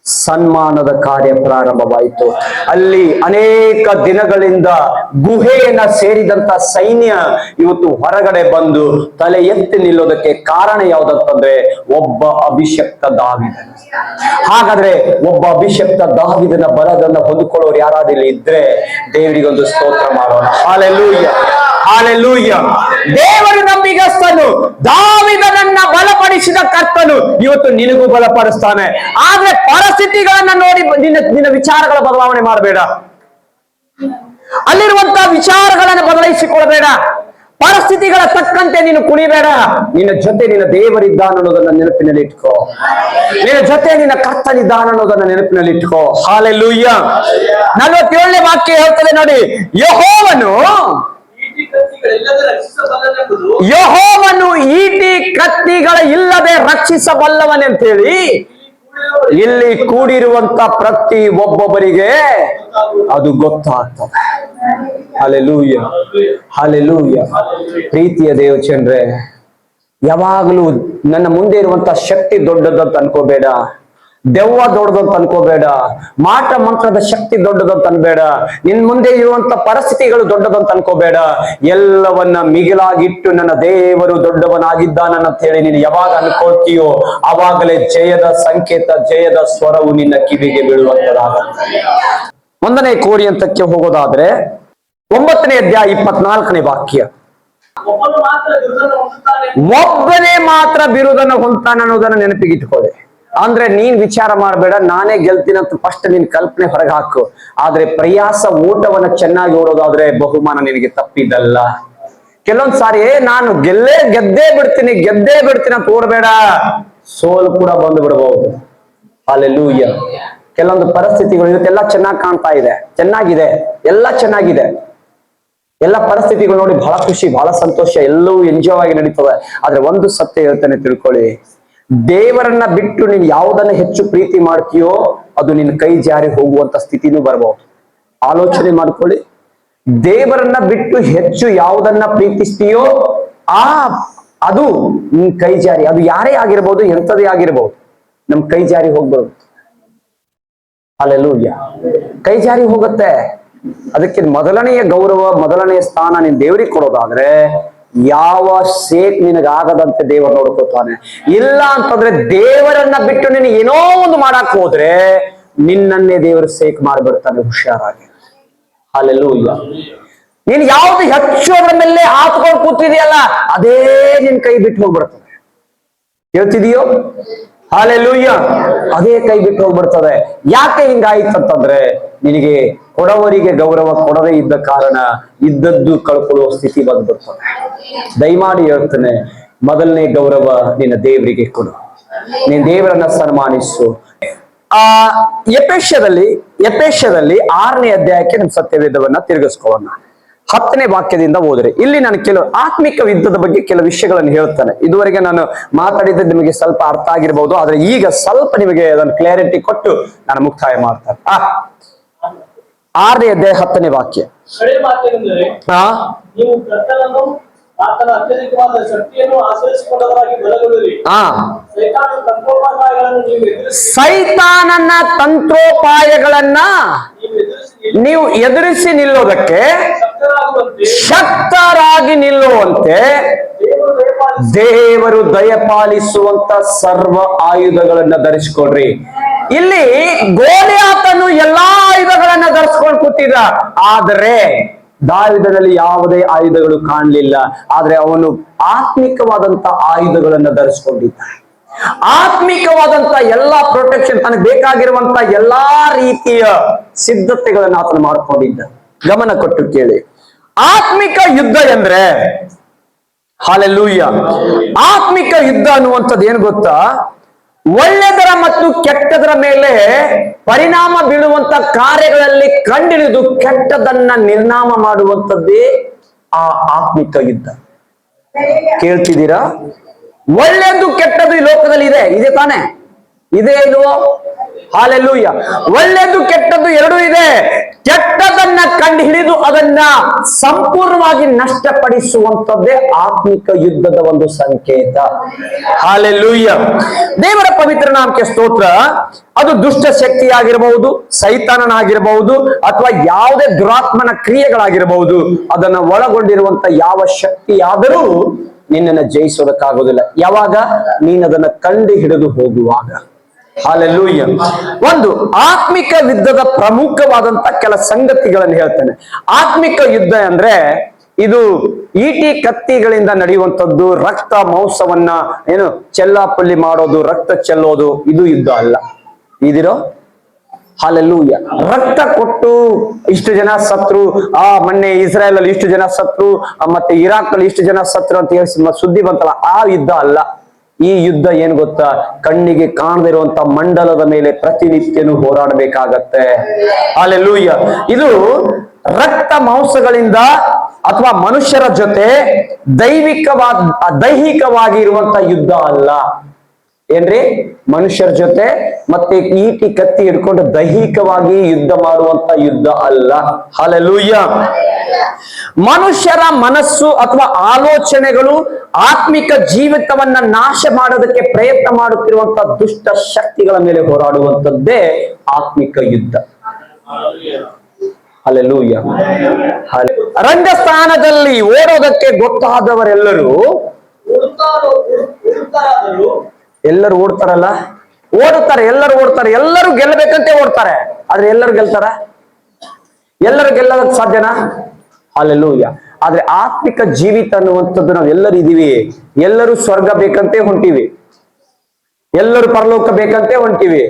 ಸನ್ಮಾನದ ಕಾರ್ಯ ಪ್ರಾರಂಭವಾಯಿತು. ಅಲ್ಲಿ ಅನೇಕ ದಿನಗಳಿಂದ ಗುಹೆಯನ್ನ ಸೇರಿದಂತ ಸೈನ್ಯ ಇವತ್ತು ಹೊರಗಡೆ ಬಂದು ತಲೆ ಎತ್ತಿ ನಿಲ್ಲೋದಕ್ಕೆ ಕಾರಣ ಯಾವುದಂತಂದ್ರೆ ಒಬ್ಬ ಅಭಿಷಕ್ತ ದಾವಿದ. ಹಾಗಾದ್ರೆ ಒಬ್ಬ ಅಭಿಷಕ್ತ ದಾವಿದನ ಬಲದನ್ನ ಹೊಂದಿಕೊಳ್ಳೋರು ಯಾರಾದ್ರೂ ಇದ್ರೆ ದೇವರಿಗೊಂದು ಸ್ತೋತ್ರ ಮಾಡೋಣ. Hallelujah, hallelujah. ದೇವರು ನಂಬಿಗಸ್ತನು. ದಾವಿದನನ್ನ ಬಲಪಡಿಸಿದ ಕರ್ತನು ಇವತ್ತು ನಿನಗೂ ಬಲಪಡಿಸ್ತಾನೆ. ಆದ್ರೆ ಪರಿಸ್ಥಿತಿಗಳನ್ನ ನೋಡಿ ನಿನ್ನ ವಿಚಾರಗಳ ಬದಲಾವಣೆ ಮಾಡಬೇಡ. ಅಲ್ಲಿರುವಂತಹ ವಿಚಾರಗಳನ್ನು ಬದಲಾಯಿಸಿಕೊಳ್ಳಬೇಡ. ಪರಿಸ್ಥಿತಿಗಳ ತಕ್ಕಂತೆ ನೀನು ಕುಣಿಬೇಡ. ನಿನ್ನ ಜೊತೆ ನಿನ್ನ ದೇವರಿದ್ದಾನ ಅನ್ನೋದನ್ನ ನೆನಪಿನಲ್ಲಿ ಇಟ್ಕೋ. ನಿನ್ನ ಜೊತೆ ನಿನ್ನ ಕರ್ತನಿದ್ದಾನ ಅನ್ನೋದನ್ನ ನೆನಪಿನಲ್ಲಿ ಇಟ್ಕೋ. ಹಲ್ಲೆಲೂಯಾ. 47ನೇ ವಾಕ್ಯ ಹೇಳ್ತದೆ ನೋಡಿ, ಯೆಹೋವನು ಈಟಿ ಕತ್ತಿಗಳ ಇಲ್ಲದೆ ರಕ್ಷಿಸಬಲ್ಲವನೆಂತೇಳಿ ಇಲ್ಲಿ ಕೂಡಿರುವಂತ ಪ್ರತಿ ಒಬ್ಬೊಬ್ಬರಿಗೆ ಅದು ಗೊತ್ತಾಗ್ತದೆ. Hallelujah, hallelujah. ಪ್ರೀತಿಯ ದೇವಚಂದ್ರೆ, ಯಾವಾಗಲೂ ನನ್ನ ಮುಂದೆ ಇರುವಂತ ಶಕ್ತಿ ದೊಡ್ಡದಂತ ಅನ್ಕೋಬೇಡ. ದೆವ್ವ ದೊಡ್ಡದಂತ ಅನ್ಕೋಬೇಡ. ಮಾಟ ಮಂತ್ರದ ಶಕ್ತಿ ದೊಡ್ಡದಂತ ಅನ್ಬೇಡ. ನಿನ್ ಮುಂದೆ ಇರುವಂತ ಪರಿಸ್ಥಿತಿಗಳು ದೊಡ್ಡದಂತ ಅನ್ಕೋಬೇಡ. ಎಲ್ಲವನ್ನ ಮಿಗಿಲಾಗಿಟ್ಟು ನನ್ನ ದೇವರು ದೊಡ್ಡವನಾಗಿದ್ದಾನಂತ ಹೇಳಿ ನೀನು ಯಾವಾಗ ಅನ್ಕೊಳ್ತೀಯೋ ಅವಾಗಲೇ ಜಯದ ಸಂಕೇತ, ಜಯದ ಸ್ವರವು ನಿನ್ನ ಕಿವಿಗೆ ಬೀಳುವಂತದಾಗುತ್ತೆ. 1ನೇ ಕೊರಿಂಥಕ್ಕೆ ಹೋಗೋದಾದ್ರೆ 9ನೇ ಅಧ್ಯಾಯ 24ನೇ ವಾಕ್ಯ, ಒಬ್ಬನೇ ಮಾತ್ರ ಬಿರುದನ್ನು ಹೊಂದ್ತಾನೆ ಅನ್ನೋದನ್ನ ನೆನಪಿಗೆ ಇಟ್ಕೊಳ್ಳಿ. ಅಂದ್ರೆ ನೀನ್ ವಿಚಾರ ಮಾಡಬೇಡ, ನಾನೇ ಗೆಲ್ತೀನಿ ಅಂತ ಫಸ್ಟ್ ನಿನ್ ಕಲ್ಪನೆ ಹೊರಗೆ ಹಾಕು. ಆದ್ರೆ ಪ್ರಯಾಸ ಊಟವನ್ನ ಚೆನ್ನಾಗಿ ಓಡೋದಾದ್ರೆ ಬಹುಮಾನ ನಿನಗೆ ತಪ್ಪಿದ್ದಲ್ಲ. ಕೆಲವೊಂದ್ ಸಾರಿ ನಾನು ಗೆದ್ದೇ ಬಿಡ್ತೀನಿ ಅಂತ ಓಡಬೇಡ, ಸೋಲು ಕೂಡ ಬಂದು ಬಿಡಬಹುದು. ಹಲ್ಲೆಲೂಯಾ. ಕೆಲವೊಂದು ಪರಿಸ್ಥಿತಿಗಳು ಇವತ್ತೆಲ್ಲ ಚೆನ್ನಾಗಿ ಕಾಣ್ತಾ ಇದೆ, ಚೆನ್ನಾಗಿದೆ, ಎಲ್ಲ ಚೆನ್ನಾಗಿದೆ, ಎಲ್ಲ ಪರಿಸ್ಥಿತಿಗಳು ನೋಡಿ ಬಹಳ ಖುಷಿ, ಬಹಳ ಸಂತೋಷ, ಎಲ್ಲವೂ ಎಂಜಾಯ್ ಆಗಿ ನಡೀತದೆ. ಆದ್ರೆ ಒಂದು ಸತ್ಯ ಹೇಳ್ತಾನೆ ತಿಳ್ಕೊಳ್ಳಿ, ದೇವರನ್ನ ಬಿಟ್ಟು ನೀನ್ ಯಾವುದನ್ನ ಹೆಚ್ಚು ಪ್ರೀತಿ ಮಾಡ್ತೀಯೋ ಅದು ನಿನ್ನ ಕೈ ಜಾರಿ ಹೋಗುವಂತ ಸ್ಥಿತಿನೂ ಬರಬಹುದು. ಆಲೋಚನೆ ಮಾಡ್ಕೊಳ್ಳಿ. ದೇವರನ್ನ ಬಿಟ್ಟು ಹೆಚ್ಚು ಯಾವುದನ್ನ ಪ್ರೀತಿಸ್ತೀಯೋ ಅದು ನಿನ್ ಕೈ ಜಾರಿ, ಅದು ಯಾರೇ ಆಗಿರ್ಬೋದು, ಎಂಥದೇ ಆಗಿರ್ಬೋದು, ನಮ್ ಕೈ ಜಾರಿ ಹೋಗ್ಬೋದು. ಹಲ್ಲೆಲೂಯಾ. ಕೈ ಜಾರಿ ಹೋಗುತ್ತೆ. ಅದಕ್ಕೆ ಮೊದಲನೆಯ ಗೌರವ, ಮೊದಲನೆಯ ಸ್ಥಾನ ನೀನ್ ದೇವರಿಗೆ ಕೊಡೋದಾದ್ರೆ ಯಾವ ಸೇಕ್ ನಿನಗಾಗದಂತೆ ದೇವರು ನೋಡ್ಕೋತಾನೆ. ಇಲ್ಲ ಅಂತಂದ್ರೆ ದೇವರನ್ನ ಬಿಟ್ಟು ನೀನು ಏನೋ ಒಂದು ಮಾಡಕ್ ಹೋದ್ರೆ ನಿನ್ನನ್ನೇ ದೇವರು ಸೇಕ್ ಮಾಡ್ಬಿಡ್ತಾನೆ. ಹುಷಾರಾಗಿ. ಹಲ್ಲೆಲೂಯಾ. ನೀನ್ ಯಾವ್ದು ಹೆಚ್ಚು ಅದ್ರ ಮೇಲೆ ಹಾತ್ಕೊಂಡು ಕೂತಿದೆಯಲ್ಲ ಅದೇ ನಿನ್ ಕೈ ಬಿಟ್ಟು ಹೋಗ್ಬಿಡ್ತದೆ. ಹೇಳ್ತಿದೀಯೋ? ಹಲ್ಲೆಲೂಯಾ. ಅದೇ ಕೈ ಬಿಟ್ಟು ಹೋಗ್ಬಿಡ್ತದೆ. ಯಾಕೆ ಹಿಂಗಾಯ್ತಂತಂದ್ರೆ ನಿನಗೆ ಕೊಡವರಿಗೆ ಗೌರವ ಕೊಡದೇ ಇದ್ದ ಕಾರಣ ಇದ್ದದ್ದು ಕಳ್ಕೊಳ್ಳುವ ಸ್ಥಿತಿ ಬಂದ್ಬಿಡ್ತದೆ. ದಯಮಾಡಿ ಹೇಳ್ತೇನೆ, ಮೊದಲನೇ ಗೌರವ ನಿನ್ನ ದೇವರಿಗೆ ಕೊಡು. ನೀನ್ ದೇವರನ್ನ ಸನ್ಮಾನಿಸು. ಎಪೇಷ್ಯದಲ್ಲಿ 6ನೇ ಅಧ್ಯಾಯಕ್ಕೆ ನಮ್ಮ ಸತ್ಯವೇದವನ್ನ ತಿರುಗಿಸ್ಕೊಳ್ಳೋಣ. 10ನೇ ವಾಕ್ಯದಿಂದ ಹೋದ್ರೆ ಇಲ್ಲಿ ನಾನು ಕೆಲವು ಆತ್ಮಿಕ ಯುದ್ಧದ ಬಗ್ಗೆ ಕೆಲವು ವಿಷಯಗಳನ್ನು ಹೇಳ್ತಾನೆ. ಇದುವರೆಗೆ ನಾನು ಮಾತಾಡಿದ್ದು ನಿಮಗೆ ಸ್ವಲ್ಪ ಅರ್ಥ ಆಗಿರ್ಬಹುದು, ಆದ್ರೆ ಈಗ ಸ್ವಲ್ಪ ನಿಮಗೆ ಅದನ್ನು ಕ್ಲಾರಿಟಿ ಕೊಟ್ಟು ನಾನು ಮುಕ್ತಾಯ ಮಾಡ್ತೇನೆ. 6ನೇ ಅಧ್ಯಾಯ 10ನೇ ವಾಕ್ಯ. ನೀವು ಕರ್ತನನ್ನು ಆತನ ಅತ್ಯಧಿಕವಾದ ಶಕ್ತಿಯನ್ನು ಆಶ್ರಯಿಸಿಕೊಂಡವರಾಗಿ ಬಲಗೊಳ್ಳಿರಿ. ಸೈತಾನನ ತಂತ್ರೋಪಾಯಗಳನ್ನು ಸೈತಾನನ ತಂತ್ರೋಪಾಯಗಳನ್ನ ನೀವು ಎದುರಿಸಿ ನಿಲ್ಲೋದಕ್ಕೆ ಶಕ್ತರಾಗಿ ನಿಲ್ಲುವಂತೆ ದೇವರು ದಯಪಾಲಿಸುವಂತ ಸರ್ವ ಆಯುಧಗಳನ್ನ ಧರಿಸಿಕೊಡ್ರಿ. ಇಲ್ಲಿ ಗೋಲಿಯಾತನು ಎಲ್ಲಾ ಆಯುಧಗಳನ್ನ ಧರಿಸ್ಕೊಂಡು ಕೂತಿದ್ದ, ಆದರೆ ದಾವಿದನಲ್ಲಿ ಯಾವುದೇ ಆಯುಧಗಳು ಕಾಣಲಿಲ್ಲ. ಆದ್ರೆ ಅವನು ಆತ್ಮಿಕವಾದಂತ ಆಯುಧಗಳನ್ನ ಧರಿಸ್ಕೊಂಡಿದ್ದ. ಆತ್ಮಿಕವಾದಂತ ಎಲ್ಲಾ ಪ್ರೊಟೆಕ್ಷನ್, ತನಗೆ ಬೇಕಾಗಿರುವಂತ ಎಲ್ಲಾ ರೀತಿಯ ಸಿದ್ಧತೆಗಳನ್ನ ಆತನು ಮಾಡ್ಕೊಂಡಿದ್ದ. ಗಮನ ಕೊಟ್ಟು ಕೇಳಿ, ಆತ್ಮಿಕ ಯುದ್ಧ ಎಂದ್ರೆ ಹಲ್ಲೆಲೂಯಾ, ಆತ್ಮಿಕ ಯುದ್ಧ ಅನ್ನುವಂಥದ್ದು ಏನು ಗೊತ್ತಾ? ಒಳ್ಳೆದರ ಮತ್ತು ಕೆಟ್ಟದರ ಮೇಲೆ ಪರಿಣಾಮ ಬೀಳುವಂತ ಕಾರ್ಯಗಳಲ್ಲಿ ಕಂಡಿಡಿದು ಕೆಟ್ಟದನ್ನ ನಿರ್ನಾಮ ಮಾಡುವಂಥದ್ದೇ ಆ ಆತ್ಮಿಕ ಯುದ್ಧ. ಕೇಳ್ತಿದ್ದೀರಾ? ಒಳ್ಳೆಯದು ಕೆಟ್ಟದ್ದು ಈ ಲೋಕದಲ್ಲಿ ಇದೆ ತಾನೆ? ಇದೆ ಇಲ್ವೋ? ಹಲ್ಲೆಲೂಯಾ. ಒಳ್ಳೆಯದು ಕೆಟ್ಟದ್ದು ಎರಡೂ ಇದೆ. ಕೆಟ್ಟದನ್ನ ಕಂಡು ಹಿಡಿದು ಅದನ್ನ ಸಂಪೂರ್ಣವಾಗಿ ನಷ್ಟಪಡಿಸುವಂತದ್ದೇ ಆತ್ಮಿಕ ಯುದ್ಧದ ಒಂದು ಸಂಕೇತ. ಹಲ್ಲೆಲೂಯಾ. ದೇವರ ಪವಿತ್ರ ನಾಮಕ್ಕೆ ಸ್ತೋತ್ರ. ಅದು ದುಷ್ಟ ಶಕ್ತಿಯಾಗಿರಬಹುದು, ಸೈತಾನನಾಗಿರಬಹುದು, ಅಥವಾ ಯಾವುದೇ ದುರಾತ್ಮನ ಕ್ರಿಯೆಗಳಾಗಿರಬಹುದು. ಅದನ್ನ ಒಳಗೊಂಡಿರುವಂತ ಯಾವ ಶಕ್ತಿಯಾದರೂ ನಿನ್ನನ್ನು ಜಯಿಸೋದಕ್ಕಾಗೋದಿಲ್ಲ. ಯಾವಾಗ? ನೀನದನ್ನ ಕಂಡು ಹಿಡಿದು ಹೋಗುವಾಗ. ಹಲ್ಲೆಲೂಯಾ. ಒಂದು ಆತ್ಮಿಕ ಯುದ್ಧದ ಪ್ರಮುಖವಾದಂತ ಕೆಲ ಸಂಗತಿಗಳನ್ನು ಹೇಳ್ತೇನೆ. ಆತ್ಮಿಕ ಯುದ್ಧ ಅಂದ್ರೆ ಇದು ಈಟಿ ಕತ್ತಿಗಳಿಂದ ನಡೆಯುವಂಥದ್ದು. ರಕ್ತ ಮಾಂಸವನ್ನ ಚೆಲ್ಲಾಪಲ್ಲಿ ಮಾಡೋದು, ರಕ್ತ ಚೆಲ್ಲೋದು, ಇದು ಯುದ್ಧ ಅಲ್ಲ. ಇದಿರೋ ಹಲ್ಲೆಲೂಯಾ. ರಕ್ತ ಕೊಟ್ಟು ಇಷ್ಟು ಜನ ಸತ್ರು, ಮೊನ್ನೆ ಇಸ್ರಾಯೇಲ್ ಅಲ್ಲಿ ಇಷ್ಟು ಜನ ಸತ್ರು, ಮತ್ತೆ ಇರಾಕ್ ಅಲ್ಲಿ ಇಷ್ಟು ಜನ ಸತ್ರು ಅಂತ ಹೇಳಿ ಸುದ್ದಿ ಬಂತಲ್ಲ, ಆ ಯುದ್ಧ ಅಲ್ಲ. ಈ ಯುದ್ಧ ಏನ್ ಗೊತ್ತಾ? ಕಣ್ಣಿಗೆ ಕಾಣದಿರುವಂತ ಮಂಡಲದ ಮೇಲೆ ಪ್ರತಿನಿತ್ಯನೂ ಹೋರಾಡಬೇಕಾಗತ್ತೆ. ಹಲ್ಲೆಲೂಯಾ. ಇದು ರಕ್ತ ಮಾಂಸಗಳಿಂದ ಅಥವಾ ಮನುಷ್ಯರ ಜೊತೆ ದೈಹಿಕವಾಗಿ ಇರುವಂತ ಯುದ್ಧ ಅಲ್ಲ. ಏನ್ರಿ? ಮನುಷ್ಯರ ಜೊತೆ ಮತ್ತೆ ಈಟಿ ಕತ್ತಿ ಹಿಡ್ಕೊಂಡು ದೈಹಿಕವಾಗಿ ಯುದ್ಧ ಮಾಡುವಂತ ಯುದ್ಧ ಅಲ್ಲ. ಹಲ್ಲೆಲೂಯಾ. ಮನುಷ್ಯರ ಮನಸ್ಸು ಅಥವಾ ಆಲೋಚನೆಗಳು ಆತ್ಮಿಕ ಜೀವಿತವನ್ನ ನಾಶ ಮಾಡೋದಕ್ಕೆ ಪ್ರಯತ್ನ ಮಾಡುತ್ತಿರುವಂತ ದುಷ್ಟ ಶಕ್ತಿಗಳ ಮೇಲೆ ಹೋರಾಡುವಂತದ್ದೇ ಆತ್ಮಿಕ ಯುದ್ಧ. ಹಲ್ಲೆಲೂಯಾ. ರಂಗಸ್ಥಾನದಲ್ಲಿ ಓಡೋದಕ್ಕೆ ಗೊತ್ತಾದವರೆಲ್ಲರೂ ಎಲ್ಲರೂ ಓಡ್ತಾರಲ್ಲ, ಓಡುತ್ತಾರೆ, ಎಲ್ಲರೂ ಓಡ್ತಾರೆ, ಎಲ್ಲರೂ ಗೆಲ್ಲಬೇಕಂತೆ ಓಡ್ತಾರೆ. ಆದ್ರೆ ಎಲ್ಲರೂ ಗೆಲ್ತಾರ? ಎಲ್ಲರೂ ಗೆಲ್ಲೋದಕ್ಕೆ ಸಾಧ್ಯನಾ? ಹಲ್ಲೆಲೂಯಾ. ಆದ್ರೆ ಆತ್ಮಿಕ ಜೀವಿತ ಅನ್ನುವಂಥದ್ದು ನಾವು ಎಲ್ಲರೂ ಇದೀವಿ. ಎಲ್ಲರೂ ಸ್ವರ್ಗ ಬೇಕಂತೆ ಹೊಂಟಿವಿ, ಎಲ್ಲರೂ ಪರಲೋಕ ಬೇಕಂತೆ ಹೊಂಟಿವಿ,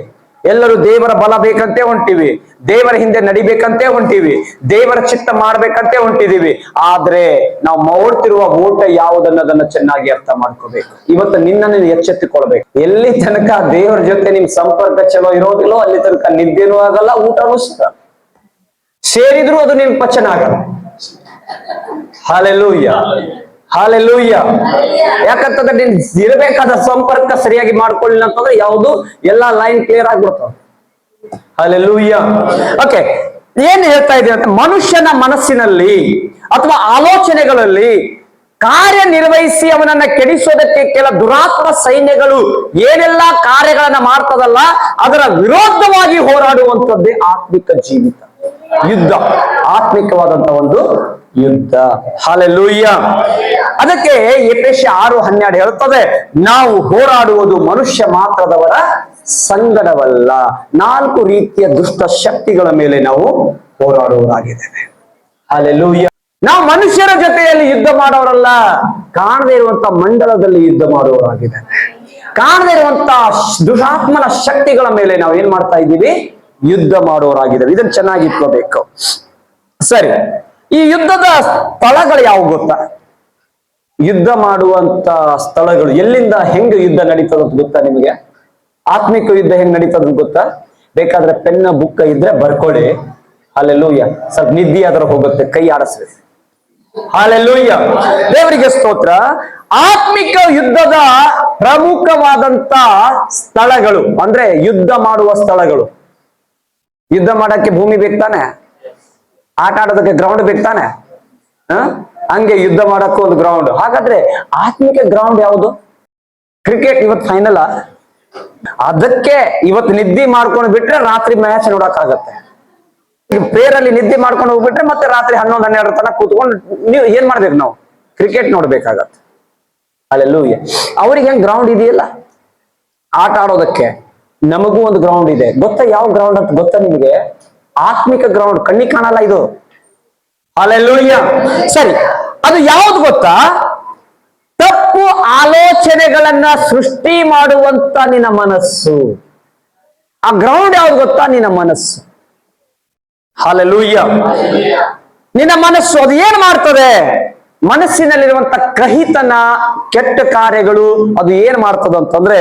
ಎಲ್ಲರೂ ದೇವರ ಬಲ ಬೇಕಂತೆ ಹೊಂಟಿವಿ, ದೇವರ ಹಿಂದೆ ನಡಿಬೇಕಂತೆ ಹೊಂಟಿವಿ, ದೇವರ ಚಿತ್ತ ಮಾಡ್ಬೇಕಂತೆ ಹೊಂಟಿದೀವಿ. ಆದ್ರೆ ನಾವು ಓಡ್ತಿರುವ ಓಟ ಯಾವುದನ್ನದನ್ನ ಚೆನ್ನಾಗಿ ಅರ್ಥ ಮಾಡ್ಕೋಬೇಕು. ಇವತ್ತು ನಿನ್ನನ್ನು ಎಚ್ಚೆತ್ತುಕೊಳ್ಬೇಕು. ಎಲ್ಲಿ ತನಕ ದೇವರ ಜೊತೆ ನಿಮ್ ಸಂಪರ್ಕ ಚಲೋ ಇರೋದಿಲ್ಲೋ ಅಲ್ಲಿ ತನಕ ನಿದ್ದೆನೂ ಆಗಲ್ಲ, ಊಟನೂ ಸಿಗಲ್ಲ. ಸೇರಿದ್ರು ಅದು ನಿನ್ ಪಚನ ಆಗಲ್ಲ. ಹಲ್ಲೆಲೂಯಾ. ಹಲ್ಲೆಲೂಯಾ. ಯಾಕಂತಂದ್ರೆ ನೀನ್ ಇರಬೇಕಾದ ಸಂಪರ್ಕ ಸರಿಯಾಗಿ ಮಾಡ್ಕೊಳ್ಳಿಲ್ಲ ಅಂತಂದ್ರೆ ಯಾವುದು ಎಲ್ಲಾ ಲೈನ್ ಕ್ಲಿಯರ್ ಆಗ್ಬಿಡ್ತಾವ. ಹಲ್ಲೆಲೂಯಾ. ಓಕೆ, ಏನ್ ಹೇಳ್ತಾ ಇದೆ ಅಂತ, ಮನುಷ್ಯನ ಮನಸ್ಸಿನಲ್ಲಿ ಅಥವಾ ಆಲೋಚನೆಗಳಲ್ಲಿ ಕಾರ್ಯನಿರ್ವಹಿಸಿ ಅವನನ್ನ ಕೆಡಿಸೋದಕ್ಕೆ ಕೆಲ ದುರಾತ್ಮ ಸೈನ್ಯಗಳು ಏನೆಲ್ಲಾ ಕಾರ್ಯಗಳನ್ನ ಮಾಡ್ತದಲ್ಲ, ಅದರ ವಿರೋಧವಾಗಿ ಹೋರಾಡುವಂಥದ್ದೇ ಆತ್ಮಿಕ ಜೀವಿತ, ಯುದ್ಧ, ಆತ್ಮಿಕವಾದಂತ ಒಂದು ಯುದ್ಧ. ಹಲ್ಲೆಲೂಯಾ. ಅದಕ್ಕೆ ಎಫೆಸ 6:12 ಹೇಳ್ತದೆ, ನಾವು ಹೋರಾಡುವುದು ಮನುಷ್ಯ ಮಾತ್ರದವರ ಸಂಗಡವಲ್ಲ, 4 ರೀತಿಯ ದುಷ್ಟ ಶಕ್ತಿಗಳ ಮೇಲೆ ನಾವು ಹೋರಾಡುವವರಾಗಿದ್ದೇವೆ. ಹಲ್ಲೆಲೂಯಾ. ನಾವು ಮನುಷ್ಯರ ಜೊತೆಯಲ್ಲಿ ಯುದ್ಧ ಮಾಡೋರಲ್ಲ, ಕಾಣದೇ ಇರುವಂತ ಮಂಡಲದಲ್ಲಿ ಯುದ್ಧ ಮಾಡುವವರಾಗಿದ್ದೇವೆ. ಕಾಣದೇ ಇರುವಂತ ದುರಾತ್ಮನ ಶಕ್ತಿಗಳ ಮೇಲೆ ನಾವು ಏನ್ ಮಾಡ್ತಾ ಇದ್ದೀವಿ? ಯುದ್ಧ ಮಾಡುವವರಾಗಿದ್ದೇವೆ. ಇದನ್ನ ಚೆನ್ನಾಗಿ ಇಟ್ಕೋಬೇಕು. ಸರಿ, ಈ ಯುದ್ಧದ ಸ್ಥಳಗಳು ಯಾವ ಗೊತ್ತಾ? ಯುದ್ಧ ಮಾಡುವಂತ ಸ್ಥಳಗಳು ಎಲ್ಲಿಂದ ಹೆಂಗ ಯುದ್ಧ ನಡೀತದ ಗೊತ್ತಾ ನಿಮಗೆ? ಆತ್ಮಿಕ ಯುದ್ಧ ಹೆಂಗ್ ನಡೀತದ ಗೊತ್ತಾ? ಬೇಕಾದ್ರೆ ಪೆನ್ನ ಬುಕ್ಕ ಇದ್ರೆ ಬರ್ಕೊಳ್ಳಿ. ಹಲ್ಲೆಲೂಯಾ. ಸ್ವಲ್ಪ ನಿದ್ದೆ ಆದ್ರೆ ಹೋಗುತ್ತೆ, ಕೈ ಆಡಿಸ್ರಿ. ಹಲ್ಲೆಲೂಯಾ. ದೇವರಿಗೆ ಸ್ತೋತ್ರ. ಆತ್ಮಿಕ ಯುದ್ಧದ ಪ್ರಮುಖವಾದಂತ ಸ್ಥಳಗಳು ಅಂದ್ರೆ ಯುದ್ಧ ಮಾಡುವ ಸ್ಥಳಗಳು. ಯುದ್ಧ ಮಾಡಕ್ಕೆ ಭೂಮಿ ಬೇಕು ತಾನೆ, ಆಟ ಆಡೋದಕ್ಕೆ ಗ್ರೌಂಡ್ ಬೇಕು ತಾನೆ, ಹಂಗೆ ಯುದ್ಧ ಮಾಡಕ್ಕೂ ಒಂದು ಗ್ರೌಂಡ್. ಹಾಗಾದ್ರೆ ಆತ್ಮಿಕ ಗ್ರೌಂಡ್ ಯಾವುದು? ಕ್ರಿಕೆಟ್ ಇವತ್ತು ಫೈನಲ್. ಅದಕ್ಕೆ ಇವತ್ತು ನಿದ್ದೆ ಮಾಡ್ಕೊಂಡು ಬಿಟ್ರೆ ರಾತ್ರಿ ಮ್ಯಾಚ್ ನೋಡಕ್ಕಾಗತ್ತೆ. ಪ್ರೇರಲ್ಲಿ ನಿದ್ದೆ ಮಾಡ್ಕೊಂಡು ಹೋಗ್ಬಿಟ್ರೆ ಮತ್ತೆ ರಾತ್ರಿ 11-12 ತನಕ ಕೂತ್ಕೊಂಡು ನೀವು ಏನ್ ಮಾಡ್ಬೇಕು? ನಾವು ಕ್ರಿಕೆಟ್ ನೋಡ್ಬೇಕಾಗತ್ತೆ. ಅಲ್ಲೆಲ್ಲೂಯ್ಯ. ಅವ್ರಿಗೆ ಹೆಂಗ್ ಗ್ರೌಂಡ್ ಇದೆಯಲ್ಲ ಆಟ ಆಡೋದಕ್ಕೆ, ನಮಗೂ ಒಂದು ಗ್ರೌಂಡ್ ಇದೆ. ಗೊತ್ತಾ ಯಾವ ಗ್ರೌಂಡ್ ಅಂತ? ಗೊತ್ತಾ ನಿಮಗೆ? ಆತ್ಮಿಕ ಗ್ರೌಂಡ್. ಕಣ್ಣಿಗೆ ಕಾಣಲ್ಲ ಇದು. ಅಲ್ಲೆಲ್ಲೂಯ್ಯ. ಸರಿ, ಅದು ಯಾವ್ದು ಗೊತ್ತಾ? ತಪ್ಪು ಆಲೋಚನೆಗಳನ್ನ ಸೃಷ್ಟಿ ಮಾಡುವಂತ ನಿನ್ನ ಮನಸ್ಸು. ಆ ಗ್ರೌಂಡ್ ಯಾವ್ದು ಗೊತ್ತಾ? ನಿನ್ನ ಮನಸ್ಸು. ಹಲ್ಲೆಲೂಯ್ಯ. ನಿನ್ನ ಮನಸ್ಸು ಅದು ಏನ್ ಮಾಡ್ತದೆ? ಮನಸ್ಸಿನಲ್ಲಿರುವಂತ ಕಹಿತನ, ಕೆಟ್ಟ ಕಾರ್ಯಗಳು ಅದು ಏನ್ ಮಾಡ್ತದ ಅಂತಂದ್ರೆ